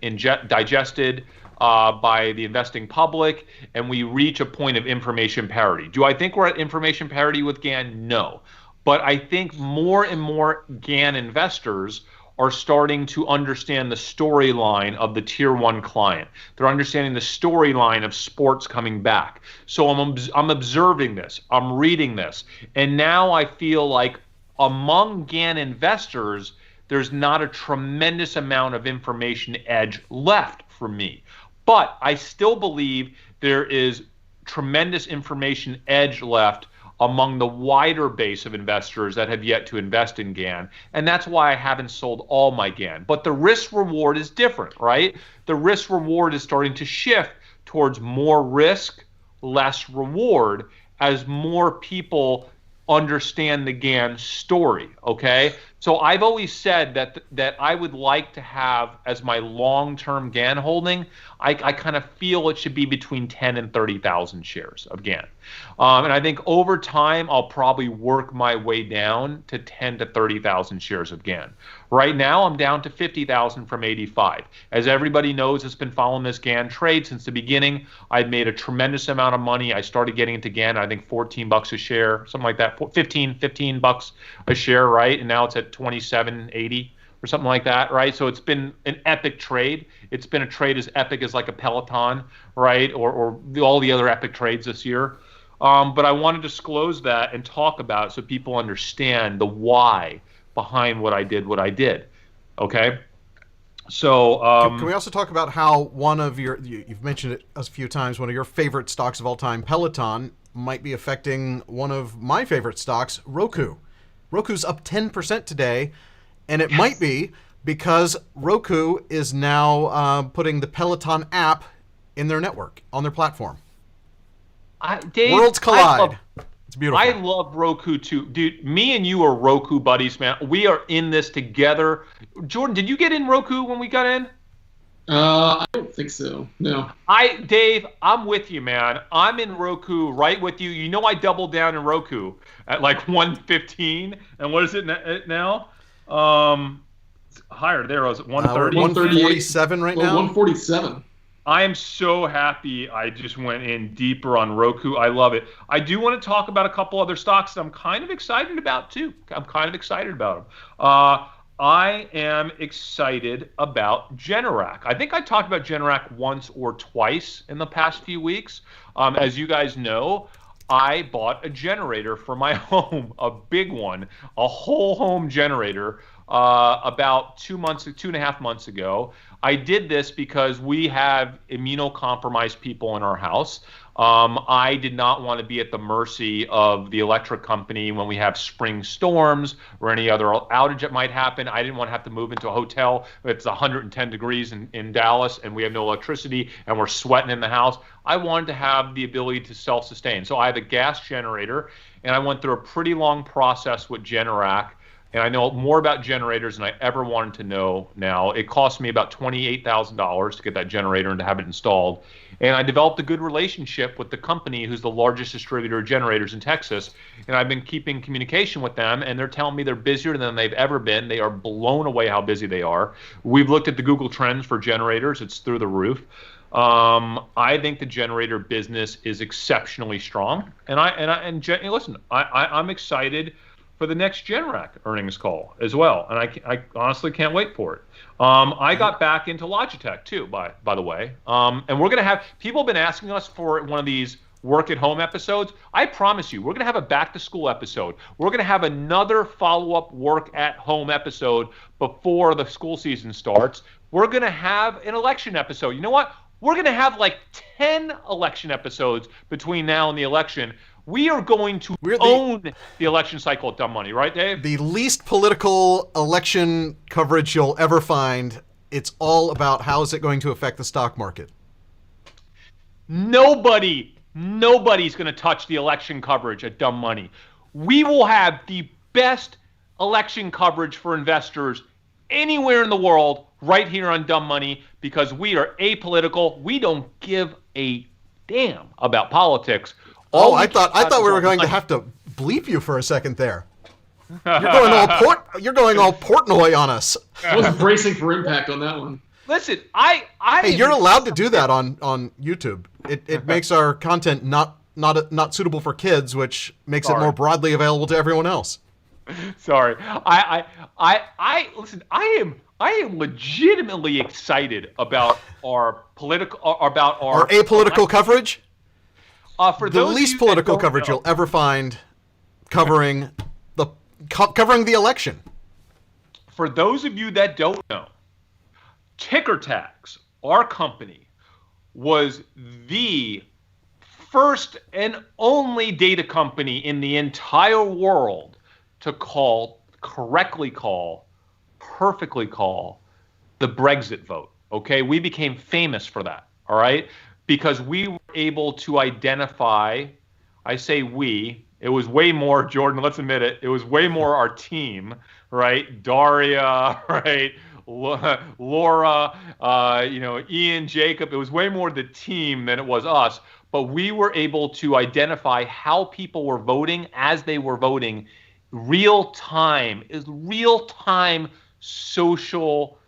C: digested by the investing public, and we reach a point of information parity. Do I think we're at information parity with Gann? No. But I think more and more Gann investors are starting to understand the storyline of the tier one client. They're understanding the storyline of sports coming back. So I'm observing this. I'm reading this. And now I feel like among Gann investors, there's not a tremendous amount of information edge left for me. But I still believe there is tremendous information edge left among the wider base of investors that have yet to invest in Gann. And that's why I haven't sold all my Gann. But the risk reward is different, right? The risk reward is starting to shift towards more risk, less reward as more people understand the Gann story, okay? So I've always said that I would like to have as my long-term Gann holding, I kind of feel it should be between 10 and 30,000 shares of Gann. And I think over time, I'll probably work my way down to 10 to 30,000 shares of Gann. Right now, I'm down to 50,000 from 85. As everybody knows, it's been following this Gann trade since the beginning. I've made a tremendous amount of money. I started getting into Gann, I think $14 a share, something like that, 15 bucks a share, right? And now it's at 27.80 or something like that, right? So it's been an epic trade. It's been a trade as epic as like a Peloton, right? Or all the other epic trades this year. But I want to disclose that and talk about it so people understand the why behind what I did. Okay? So
A: can we also talk about how one of you've mentioned it a few times, one of your favorite stocks of all time, Peloton, might be affecting one of my favorite stocks, Roku. Roku's up 10% today, and it might be because Roku is now putting the Peloton app in their network, on their platform.
C: Dave,
A: Worlds collide. It's beautiful.
C: I love Roku too. Dude, me and you are Roku buddies, man. We are in this together. Jordan, did you get in Roku when we got in?
D: I don't think so. No.
C: Dave, I'm with you, man. I'm in Roku right with you. You know I doubled down in Roku at like 115. And what is it now? It's higher there. I was at 130.
A: 147 right now.
D: 147.
C: I am so happy I just went in deeper on Roku. I love it. I do want to talk about a couple other stocks that I'm kind of excited about too. I'm kind of excited about them. I am excited about Generac. I think I talked about Generac once or twice in the past few weeks. As you guys know, I bought a generator for my home, a big one, a whole home generator about 2.5 months ago. I did this because we have immunocompromised people in our house. I did not want to be at the mercy of the electric company when we have spring storms or any other outage that might happen. I didn't want to have to move into a hotel. It's 110 degrees in Dallas and we have no electricity and we're sweating in the house. I wanted to have the ability to self-sustain. So I have a gas generator, and I went through a pretty long process with Generac. And I know more about generators than I ever wanted to know now. It cost me about $28,000 to get that generator and to have it installed. And I developed a good relationship with the company who's the largest distributor of generators in Texas. And I've been keeping communication with them, and they're telling me they're busier than they've ever been. They are blown away how busy they are. We've looked at the Google Trends for generators. It's through the roof. I think the generator business is exceptionally strong. Listen, I'm excited for the next Generac earnings call as well, and I honestly can't wait for it. I got back into Logitech too, by the way, and we're gonna have people have been asking us for one of these work at home episodes. I promise you, we're gonna have a back to school episode. We're gonna have another follow-up work at home episode before the school season starts. We're gonna have an election episode. You know what? We're gonna have like 10 election episodes between now and the election. We are going to own the election cycle at Dumb Money, right, Dave?
A: The least political election coverage you'll ever find. It's all about how is it going to affect the stock market.
C: Nobody's going to touch the election coverage at Dumb Money. We will have the best election coverage for investors anywhere in the world right here on Dumb Money because we are apolitical. We don't give a damn about politics.
A: Oh, I thought we were going to have to bleep you for a second there. You're going all Portnoy on us.
D: I was bracing for impact on that one.
C: Listen,
A: Hey, you're allowed to do that on YouTube. It makes our content not suitable for kids, which makes it more broadly available to everyone else.
C: Sorry. Listen, I am legitimately excited about our
A: apolitical coverage.
C: For
A: the least political coverage you'll ever find covering the election.
C: For those of you that don't know, Ticker Tags, our company, was the first and only data company in the entire world to perfectly call the Brexit vote. Okay, we became famous for that. All right. Because we were able to identify, I say we, it was way more, Jordan, let's admit it, it was way more our team, right? Daria, right? Laura, Ian, Jacob, it was way more the team than it was us. But we were able to identify how people were voting as they were voting. Real time social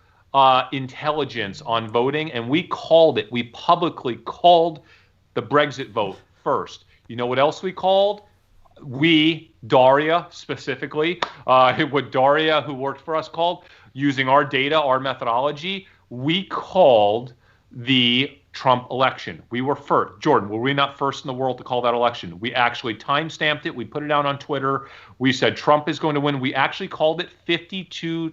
C: intelligence on voting, and we publicly called the Brexit vote first. You know what else we called? Daria specifically, what Daria, who worked for us, called, using our data, our methodology, we called the Trump election. We were first. Jordan, were we not first in the world to call that election? We actually time-stamped it. We put it out on Twitter. We said Trump is going to win. We actually called it 52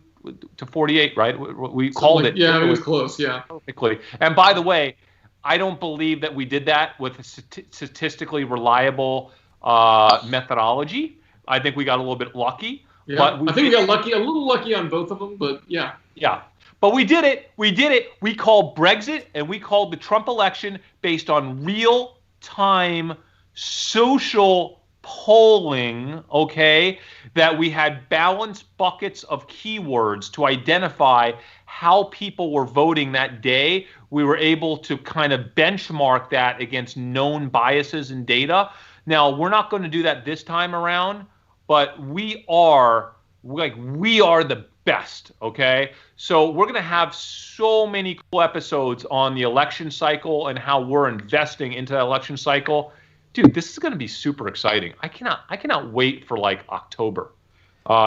C: to 48, right? We called it.
D: Yeah, it was close, yeah.
C: Perfectly. And by the way, I don't believe that we did that with a statistically reliable methodology. I think we got a little bit lucky.
D: Yeah, I think we got lucky, a little lucky on both of them, but yeah.
C: Yeah. But we did it. We called Brexit and we called the Trump election based on real-time social polling, okay, that we had balanced buckets of keywords to identify how people were voting that day. We were able to kind of benchmark that against known biases in data. Now, we're not going to do that this time around, but we are the best, okay? So we're going to have so many cool episodes on the election cycle and how we're investing into that election cycle. Dude, this is going to be super exciting. I cannot wait for like October,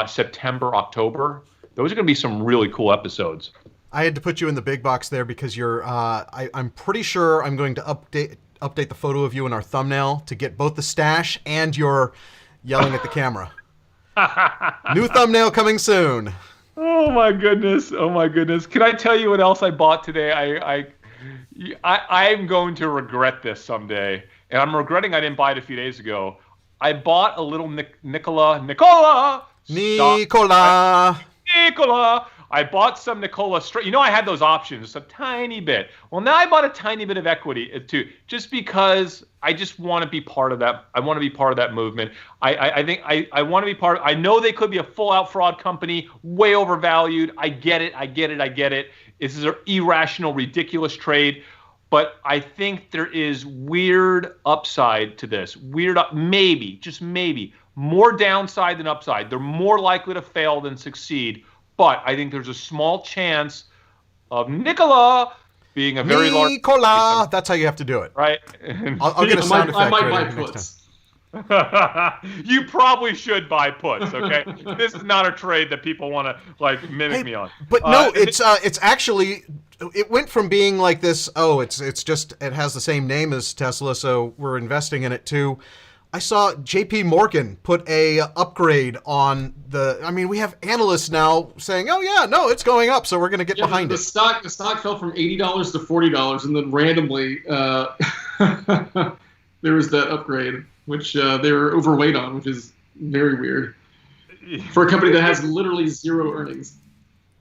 C: September, October. Those are going to be some really cool episodes.
A: I had to put you in the big box there because you're. I'm pretty sure I'm going to update the photo of you in our thumbnail to get both the stash and your yelling at the camera. New thumbnail coming soon.
C: Oh my goodness. Oh my goodness. Can I tell you what else I bought today? I'm going to regret this someday. And I'm regretting I didn't buy it a few days ago. I bought a little Nicola. I bought some Nicola straight. You know, I had those options, just a tiny bit. Well, now I bought a tiny bit of equity too, just because I just want to be part of that. I want to be part of that movement. I think I want to be part. I know they could be a full-out fraud company, way overvalued. I get it. This is an irrational, ridiculous trade. But I think there is weird upside to this. Maybe, just maybe, more downside than upside. They're more likely to fail than succeed. But I think there's a small chance of Nicola being a very large.
A: Nicola! That's how you have to do it.
C: Right?
A: I'll get a sound effect.
D: I might
A: ready
D: buy
A: next
D: puts.
C: You probably should buy puts, okay? This is not a trade that people want to mimic me on.
A: But no, it's actually, it went from being like this, it's just, it has the same name as Tesla, so we're investing in it too. I saw JP Morgan put a upgrade on we have analysts now saying, oh yeah, no, it's going up, so we're going to get behind
D: it. The stock fell from $80 to $40, and then randomly there was that upgrade, which they were overweight on, which is very weird for a company that has literally zero earnings.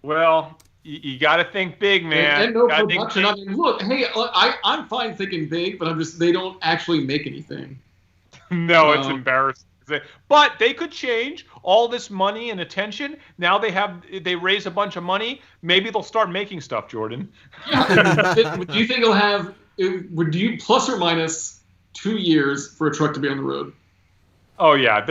C: Well, you got to think big, man.
D: And no production. I mean, look, hey, I'm fine thinking big, but they don't actually make anything.
C: No, it's embarrassing. But they could change all this money and attention. Now they raise a bunch of money. Maybe they'll start making stuff, Jordan.
D: Yeah. Do you think would you plus or minus 2 years for a truck to be on the road?
C: Oh yeah,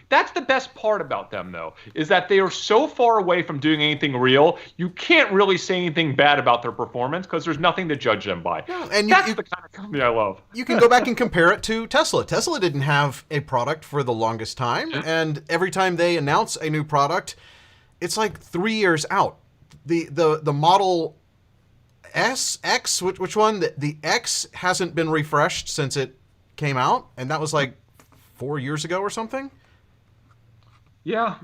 C: that's the best part about them though, is that they are so far away from doing anything real. You can't really say anything bad about their performance because there's nothing to judge them by.
A: Yeah, and
C: that's the kind of company I love.
A: You can go back and compare it to Tesla. Tesla didn't have a product for the longest time, and every time they announce a new product, it's like 3 years out. The Model X, which one? The X hasn't been refreshed since it came out, and that was like 4 years ago or something.
C: Yeah.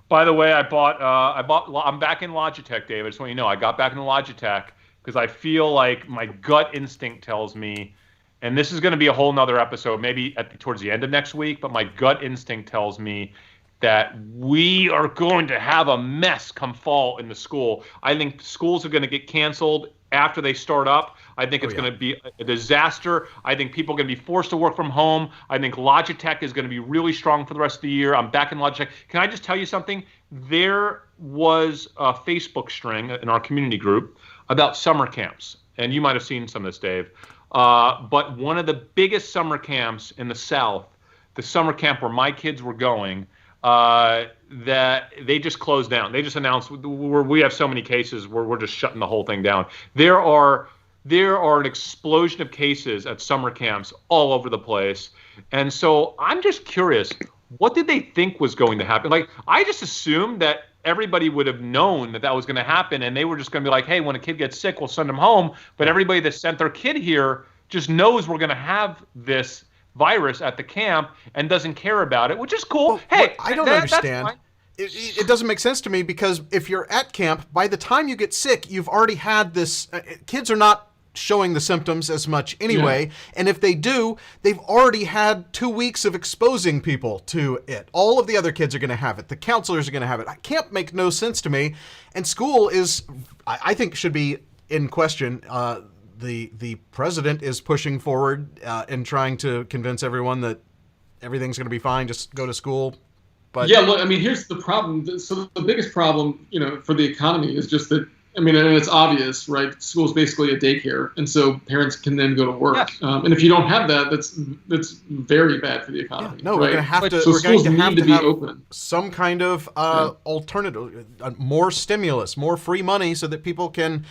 C: By the way, I'm back in Logitech, David. I just want you to know, I got back into Logitech because I feel like my gut instinct tells me, and this is going to be a whole nother episode, maybe towards the end of next week, but my gut instinct tells me that we are going to have a mess come fall in the school. I think schools are going to get canceled after they start up. I think it's going to be a disaster. I think people are going to be forced to work from home. I think Logitech is going to be really strong for the rest of the year. I'm back in Logitech. Can I just tell you something? There was a Facebook string in our community group about summer camps, and you might have seen some of this, Dave. But one of the biggest summer camps in the South, the summer camp where my kids were going, that they just closed down. They just announced we have so many cases where we're just shutting the whole thing down. There are an explosion of cases at summer camps all over the place. And so I'm just curious, what did they think was going to happen? Like, I just assumed that everybody would have known that was going to happen, and they were just going to be like, hey, when a kid gets sick, we'll send them home. But everybody that sent their kid here just knows we're going to have this virus at the camp and doesn't care about it, which is cool. Well, hey,
A: I don't understand. It doesn't make sense to me, because if you're at camp, by the time you get sick, you've already had this. Kids are not showing the symptoms as much anyway. Yeah. And if they do, they've already had 2 weeks of exposing people to it. All of the other kids are going to have it. The counselors are going to have it. Camp makes no sense to me. And school is, I think, should be in question. The president is pushing forward and trying to convince everyone that everything's going to be fine. Just go to school. But
D: yeah, look, I mean, here's the problem. So the biggest problem, for the economy is just that, and it's obvious, right? School's basically a daycare, and so parents can then go to work. Yes. And if you don't have that, that's very bad for the economy.
A: Yeah, no,
D: right?
A: we're going to have to.
D: So
A: we're going to
D: have to be open.
A: Some kind of alternative, more stimulus, more free money, so that people can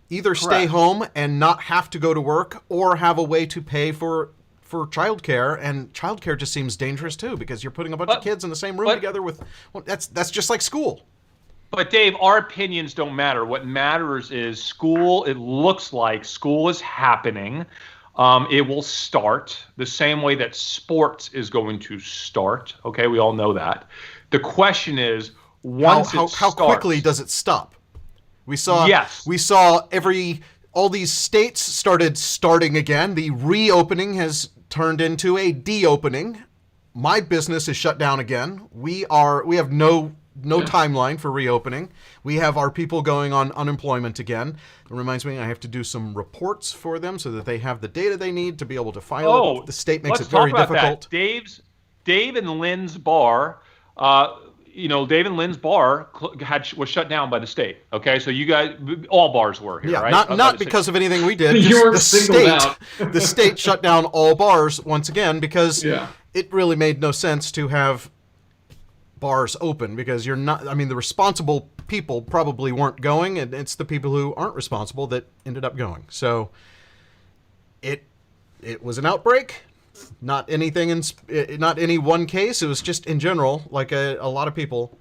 A: either stay home and not have to go to work, or have a way to pay for childcare. And childcare just seems dangerous too, because you're putting a bunch of kids in the same room together with. Well, that's just like school.
C: But Dave, our opinions don't matter. What matters is school. It looks like school is happening. It will start the same way that sports is going to start. Okay, we all know that. The question is,
A: How,
C: once
A: how,
C: it
A: how
C: starts,
A: quickly does it stop? We saw
C: Yes.
A: all these states starting again. The reopening has turned into a de-opening. My business is shut down again. We have no timeline for reopening. We have our people going on unemployment again. It reminds me I have to do some reports for them so that they have the data they need to be able to file it. The state makes it very difficult.
C: Dave and Lynn's bar, Dave and Lynn's bar was shut down by the state. Okay, so you guys, all bars were here, right?
A: Not because of anything we did.
D: You weren't
A: the
D: singled out.
A: The state shut down all bars once again because it really made no sense to have bars open because you're not. I mean, the responsible people probably weren't going, and it's the people who aren't responsible that ended up going. So it was an outbreak. Not anything not any one case. It was just in general, like a lot of people.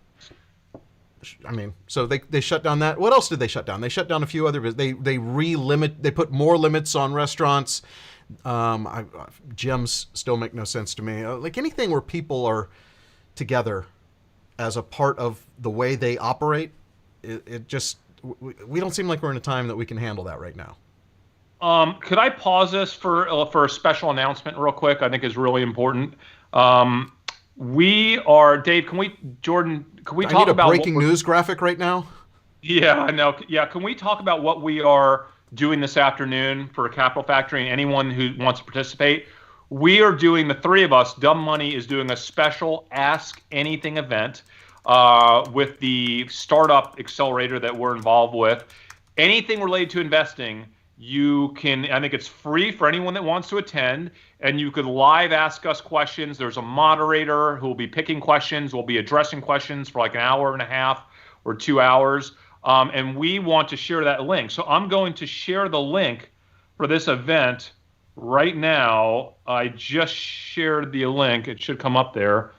A: I mean, so they shut down that. What else did they shut down? They shut down a few other. They put more limits on restaurants. Gyms still make no sense to me. Like anything where people are together as a part of the way they operate, it just we don't seem like we're in a time that we can handle that right now.
C: Could I pause this for a special announcement real quick? I think is really important. We are, Dave, can we talk
A: need a
C: about
A: breaking news graphic right now?
C: Yeah, I know. Yeah, can we talk about what we are doing this afternoon for Capital Factory and anyone who wants to participate? We are doing, the three of us, Dumb Money is doing a special Ask Anything event with the startup accelerator that we're involved with. Anything related to investing, you can, I think it's free for anyone that wants to attend, and you could live ask us questions. There's a moderator who will be picking questions. We'll be addressing questions for like an hour and a half or 2 hours, and we want to share that link. So I'm going to share the link for this event right now. I just shared the link. It should come up there.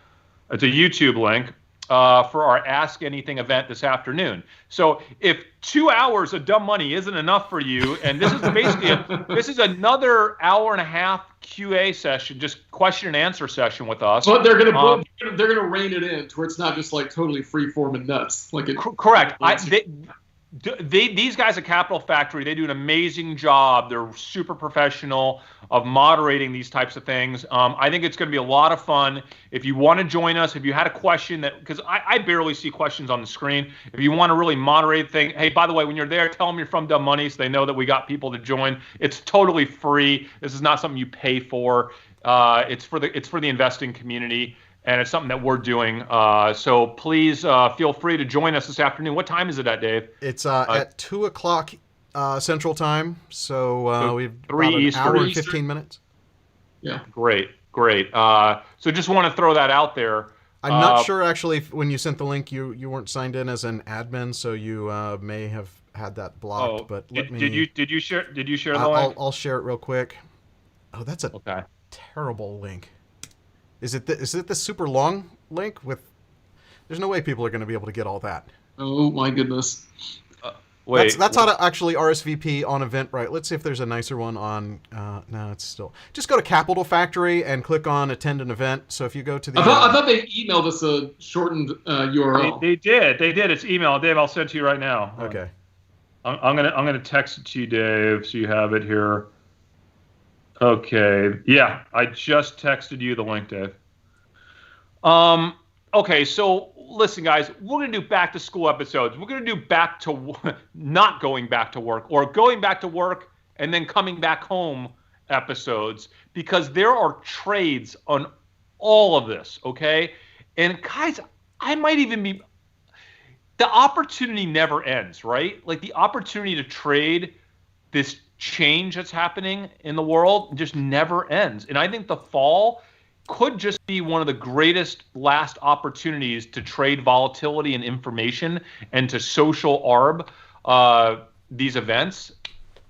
C: It's a YouTube link. For our Ask Anything event this afternoon. So if 2 hours of dumb money isn't enough for you, and this is basically this is another hour and a half QA session, just question and answer session with us.
D: But they're gonna rein it in to where it's not just like totally free form and nuts. Like it,
C: correct. These guys at Capital Factory, they do an amazing job. They're super professional of moderating these types of things. I think it's going to be a lot of fun. If you want to join us, if you had a question because I barely see questions on the screen. If you want to really moderate the thing, hey, by the way, when you're there, tell them you're from Dumb Money so they know that we got people to join. It's totally free. This is not something you pay for. It's for the investing community. And it's something that we're doing. So please feel free to join us this afternoon. What time is it at, Dave?
A: It's at 2 o'clock Central Time. So we've
C: about an
A: Eastern. Hour and 15 minutes.
D: Yeah.
C: Great. So just want to throw that out there.
A: I'm not sure, actually, when you sent the link, you weren't signed in as an admin, so you may have had that blocked. But did
C: you share the link?
A: I'll share it real quick. Oh, that's a terrible link. Is it the super long link with? There's no way people are going to be able to get all that.
D: Oh my goodness!
C: Wait,
A: that's how to actually RSVP on Eventbrite. Let's see if there's a nicer one on. No, it's still. Just go to Capital Factory and click on Attend an Event. So if you go to the.
D: I thought they emailed us a shortened URL.
C: They did. It's email. Dave, I'll send it to you right now.
A: Okay.
C: I'm gonna text it to you, Dave, so you have it here. Okay. Yeah, I just texted you the link, Dave. Okay, so listen, guys, we're going to do back to school episodes. We're going to do not going back to work, or going back to work and then coming back home episodes, because there are trades on all of this, okay? And guys, I might even be, the opportunity never ends, right? Like the opportunity to trade this change that's happening in the world just never ends. And I think the fall could just be one of the greatest last opportunities to trade volatility and information and to social arb these events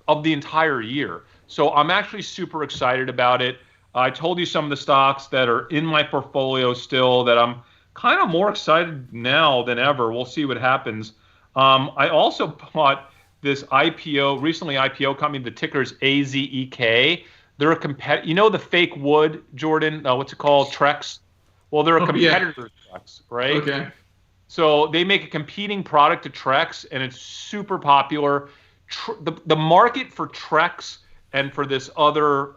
C: of the entire year. So I'm actually super excited about it. I told you some of the stocks that are in my portfolio still that I'm kind of more excited now than ever. We'll see what happens. I also bought this recently IPO company. The ticker is AZEK. They're a the fake wood, Jordan, what's it called? Trex. Well, they're a competitor.
D: Yeah.
C: products, right?
D: Okay.
C: So they make a competing product to Trex, and it's super popular. The market for Trex and for this other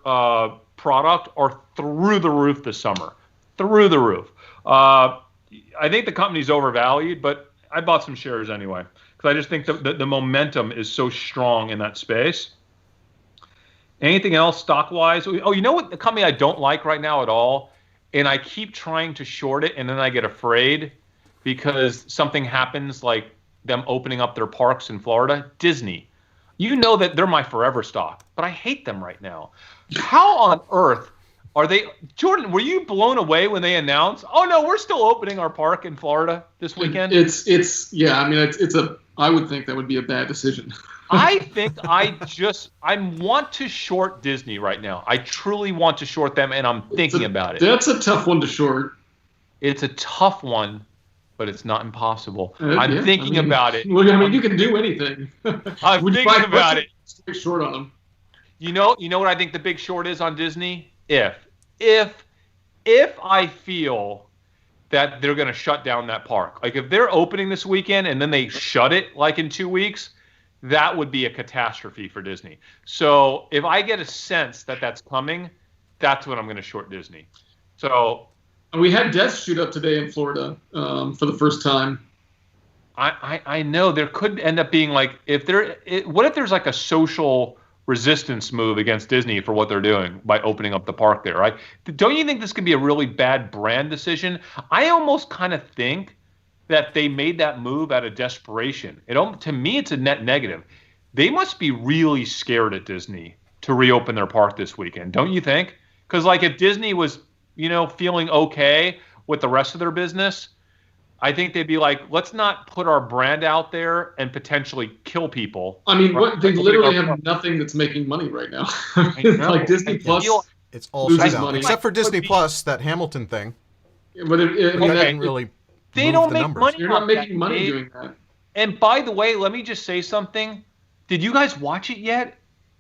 C: product are through the roof this summer. Through the roof. I think the company's overvalued, but I bought some shares anyway because I just think the momentum is so strong in that space. Anything else stock-wise? Oh, you know what? The company I don't like right now at all, and I keep trying to short it, and then I get afraid because something happens like them opening up their parks in Florida. Disney. You know that they're my forever stock, but I hate them right now. How on earth are they? Jordan, were you blown away when they announced, oh, no, we're still opening our park in Florida this weekend?
D: Yeah, I mean, I would think that would be a bad decision.
C: I think I want to short Disney right now. I truly want to short them, and I'm thinking about it.
D: That's a tough one to short.
C: It's a tough one, but it's not impossible. I'm thinking about it.
D: Look, I mean, you can do anything.
C: I'm thinking about it.
D: Straight short on them.
C: You know what I think the big short is on Disney? If I feel that they're going to shut down that park, like if they're opening this weekend and then they shut it like in 2 weeks, that would be a catastrophe for Disney. So if I get a sense that that's coming, that's when I'm going to short Disney. So
D: we had deaths shoot up today in Florida for the first time.
C: I know there could end up being like what if there's like a social resistance move against Disney for what they're doing by opening up the park there, right? Don't you think this could be a really bad brand decision? I almost kind of think that they made that move out of desperation. To me, it's a net negative. They must be really scared at Disney to reopen their park this weekend, don't you think? Because like if Disney was, feeling okay with the rest of their business, I think they'd be like, let's not put our brand out there and potentially kill people.
D: I mean, they literally have nothing that's making money right now. Like Disney Plus,
A: it's all shut down. Except for Disney Plus, that Hamilton thing.
D: But
A: didn't really.
C: They don't make money.
D: You're not making money doing that.
C: And by the way, let me just say something. Did you guys watch it yet?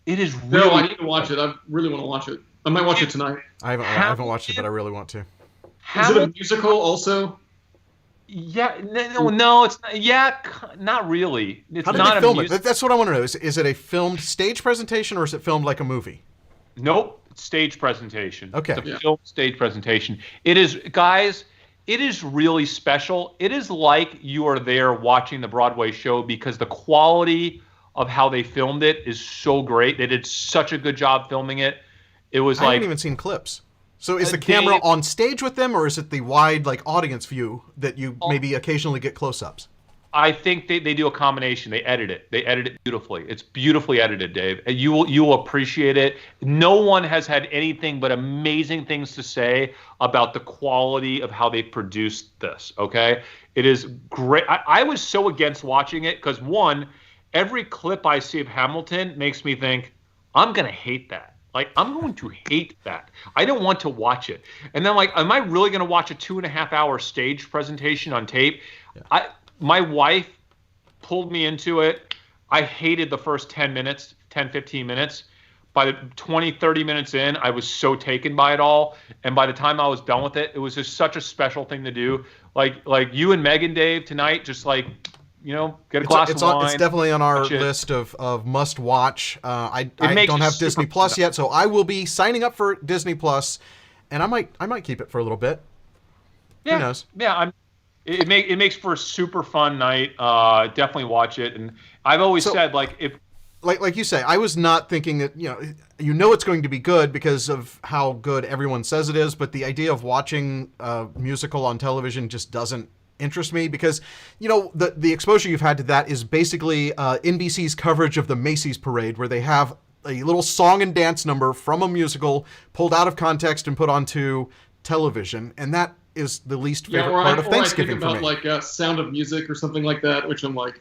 C: It is really.
D: No, I need to watch it. I really want to watch it. I might watch it tonight.
A: I haven't watched it, but I really want to.
D: Is it a musical also?
C: Yeah, no, it's not. Yeah, not really. It's
A: How did
C: not
A: they film
C: a
A: it? That's what I want to know. Is it a filmed stage presentation or is it filmed like a movie?
C: Nope, stage presentation.
A: Okay.
C: It's a film stage presentation. It is, guys. It is really special. It is like you are there watching the Broadway show because the quality of how they filmed it is so great. They did such a good job filming it. It was
A: I haven't even seen clips. So is the camera on stage with them, or is it the wide audience view that you maybe occasionally get close-ups?
C: I think they do a combination. They edit it. They edit it beautifully. It's beautifully edited, Dave. And you will appreciate it. No one has had anything but amazing things to say about the quality of how they produced this, okay? It is great. I was so against watching it because, one, every clip I see of Hamilton makes me think, I'm going to hate that. Like, I'm going to hate that. I don't want to watch it. And then, am I really going to watch a 2.5-hour stage presentation on tape? Yeah. My wife pulled me into it. I hated the first 10, 15 minutes. By the 20, 30 minutes in, I was so taken by it all. And by the time I was done with it, it was just such a special thing to do. Like you and Megan, Dave, tonight, just get a glass of wine.
A: It's definitely on our list of must watch. I don't have Disney Plus yet, so I will be signing up for Disney Plus, and I might keep it for a little bit.
C: Yeah.
A: Who knows?
C: Yeah, it makes for a super fun night. Definitely watch it. And I've always said, if
A: like you say, I was not thinking that it's going to be good because of how good everyone says it is, but the idea of watching a musical on television just doesn't interest me because the exposure you've had to that is basically NBC's coverage of the Macy's parade, where they have a little song and dance number from a musical pulled out of context and put onto television, and that is the least favorite part of Thanksgiving for me.
D: I think about Sound of Music or something like that, which I'm like,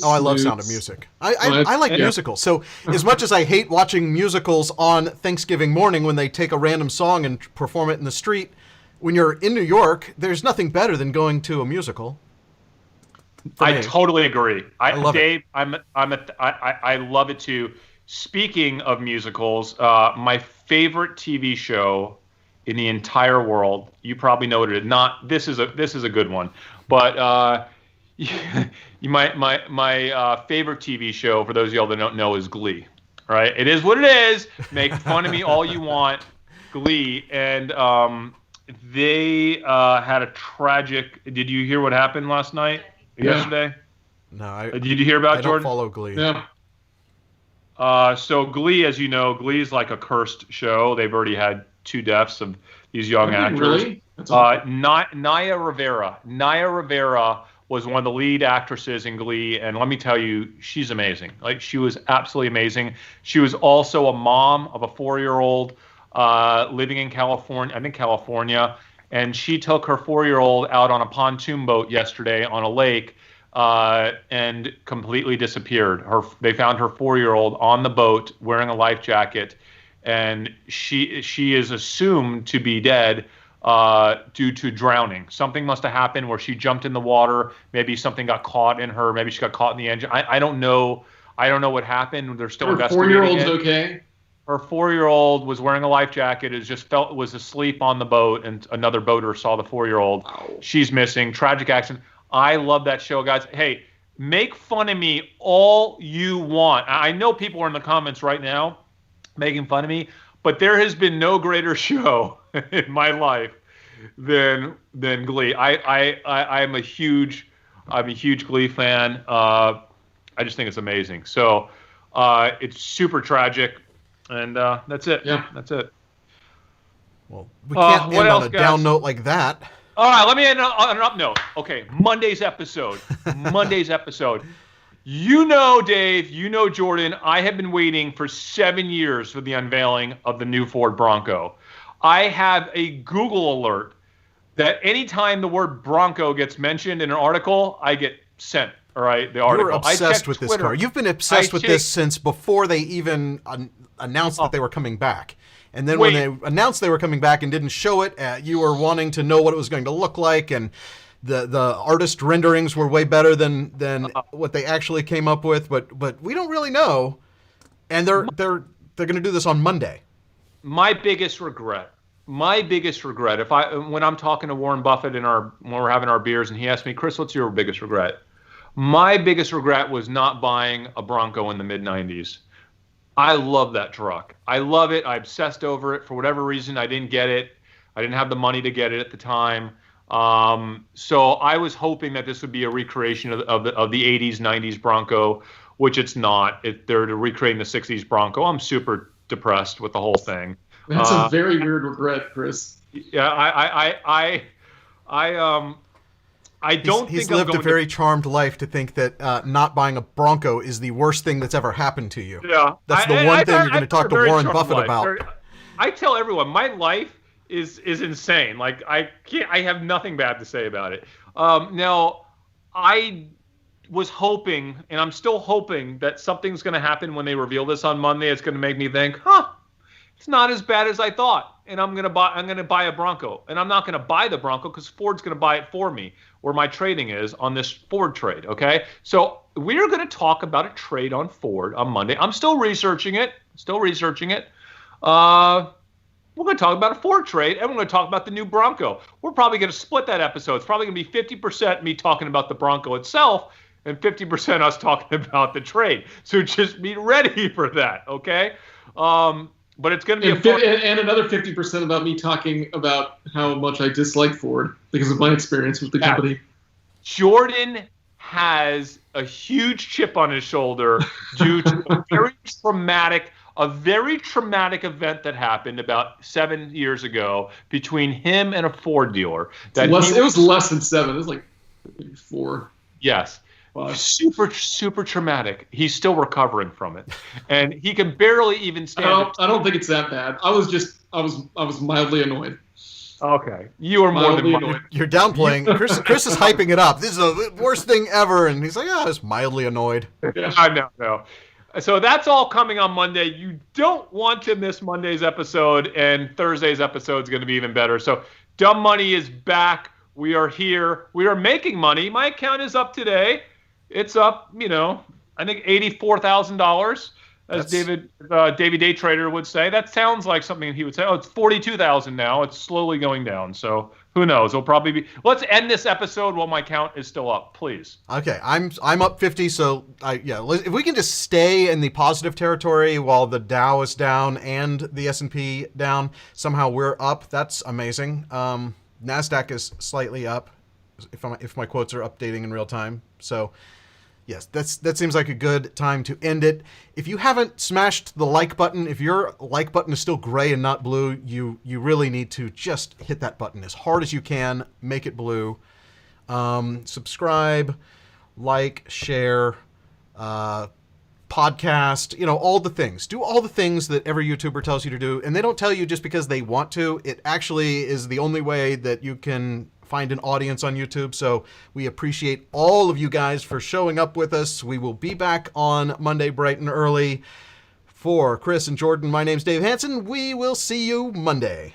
A: I love Sound of Music. I like musicals. So as much as I hate watching musicals on Thanksgiving morning when they take a random song and perform it in the street, when you're in New York, there's nothing better than going to a musical.
C: I totally agree.
A: I love
C: Dave, it. I love it too. Speaking of musicals, my favorite TV show in the entire world. You probably know what it is. Not this is a good one, but my favorite TV show, for those of y'all that don't know, is Glee. Right? It is what it is. Make fun of me all you want. Glee, and they had a tragic. Did you hear what happened last night? Yesterday?
A: No.
C: Did you hear about
A: I
C: Jordan?
A: don't follow Glee.
D: Yeah.
C: So Glee, as you know, Glee is like a cursed show. They've already had 2 deaths of these young actors.
D: Really? That's awesome.
C: Naya Rivera. Naya Rivera was one of the lead actresses in Glee, and let me tell you, she's amazing. Like, she was absolutely amazing. She was also a mom of a 4-year-old living in California, I think California, and she took her 4-year-old out on a pontoon boat yesterday on a lake and completely disappeared. They found her 4-year-old on the boat wearing a life jacket, and she is assumed to be dead due to drowning. Something must have happened where she jumped in the water. Maybe something got caught in her. Maybe she got caught in the engine. I don't know. I don't know what happened. They're still investigating.
D: Her 4-year-old's okay?
C: Her 4-year-old was wearing a life jacket. Was asleep on the boat, and another boater saw the 4-year-old.
D: Wow.
C: She's missing. Tragic accident. I love that show, guys. Hey, make fun of me all you want. I know people are in the comments right now making fun of me, but there has been no greater show in my life than Glee. I'm a huge Glee fan. I just think it's amazing. So it's super tragic, and that's it.
D: Yeah,
C: that's it.
A: Well, we can't end on a down note like that.
C: All right, let me end on an up note. Okay, Monday's episode. You know, Dave, you know, Jordan, I have been waiting for 7 years for the unveiling of the new Ford Bronco. I have a Google alert that anytime the word Bronco gets mentioned in an article, I get sent. All right, the article.
A: You're obsessed with this car. You've been obsessed with this since before they even announced that they were coming back. And then when they announced they were coming back and didn't show it, you were wanting to know what it was going to look like, and the artist renderings were way better than what they actually came up with. But we don't really know, and they're going to do this on Monday. My biggest regret, when I'm talking to Warren Buffett when we're having our beers, and he asked me, Chris, what's your biggest regret? My biggest regret was not buying a Bronco in the mid-'90s. I love that truck. I love it. I obsessed over it. For whatever reason, I didn't get it. I didn't have the money to get it at the time. So I was hoping that this would be a recreation of the 80s, 90s Bronco, which it's not. They're recreating the 60s Bronco. I'm super depressed with the whole thing.
D: That's a very weird regret, Chris.
C: Yeah, I don't think
A: he's lived a very charmed life to think that not buying a Bronco is the worst thing that's ever happened to you.
C: Yeah,
A: that's the one thing you're going to talk to Warren Buffett about.
C: I tell everyone my life is insane. Like I have nothing bad to say about it. Now, I was hoping, and I'm still hoping, that something's going to happen when they reveal this on Monday. It's going to make me think, it's not as bad as I thought, and I'm gonna buy a Bronco, and I'm not gonna buy the Bronco because Ford's gonna buy it for me, where my trading is on this Ford trade. Okay, so we're gonna talk about a trade on Ford on Monday. I'm still researching it. We're gonna talk about a Ford trade, and we're gonna talk about the new Bronco. We're probably gonna split that episode. It's probably gonna be 50% me talking about the Bronco itself, and 50% us talking about the trade. So just be ready for that. Okay. But it's going to be
D: and another 50% about me talking about how much I dislike Ford because of my experience with the company.
C: Jordan has a huge chip on his shoulder due to a very traumatic event that happened about 7 years ago between him and a Ford dealer.
D: It was less than 7. It was like 4.
C: Yes. Super traumatic. He's still recovering from it, and he can barely even stand.
D: I don't think it's that bad. I was mildly annoyed.
C: Okay, you are more than annoyed.
A: You're downplaying. Chris is hyping it up. This is the worst thing ever, and he's like, I was mildly annoyed.
C: I know. So that's all coming on Monday. You don't want to miss Monday's episode, and Thursday's episode is going to be even better. So Dumb Money is back. We are here. We are making money. My account is up today. It's up, I think $84,000. as Davey Daytrader would say. That sounds like something he would say. Oh, it's 42,000 now. It's slowly going down. So who knows? It'll probably be. Let's end this episode while my count is still up, please.
A: Okay, I'm up 50. So if we can just stay in the positive territory while the Dow is down and the S&P down, somehow we're up. That's amazing. Nasdaq is slightly up, if my quotes are updating in real time. So. Yes, that seems like a good time to end it. If you haven't smashed the like button, if your like button is still gray and not blue, you really need to just hit that button as hard as you can. Make it blue. Subscribe, like, share, podcast, all the things. Do all the things that every YouTuber tells you to do. And they don't tell you just because they want to. It actually is the only way that you can find an audience on YouTube. So we appreciate all of you guys for showing up with us. We will be back on Monday bright and early. For Chris and Jordan, my name's Dave Hansen. We will see you Monday.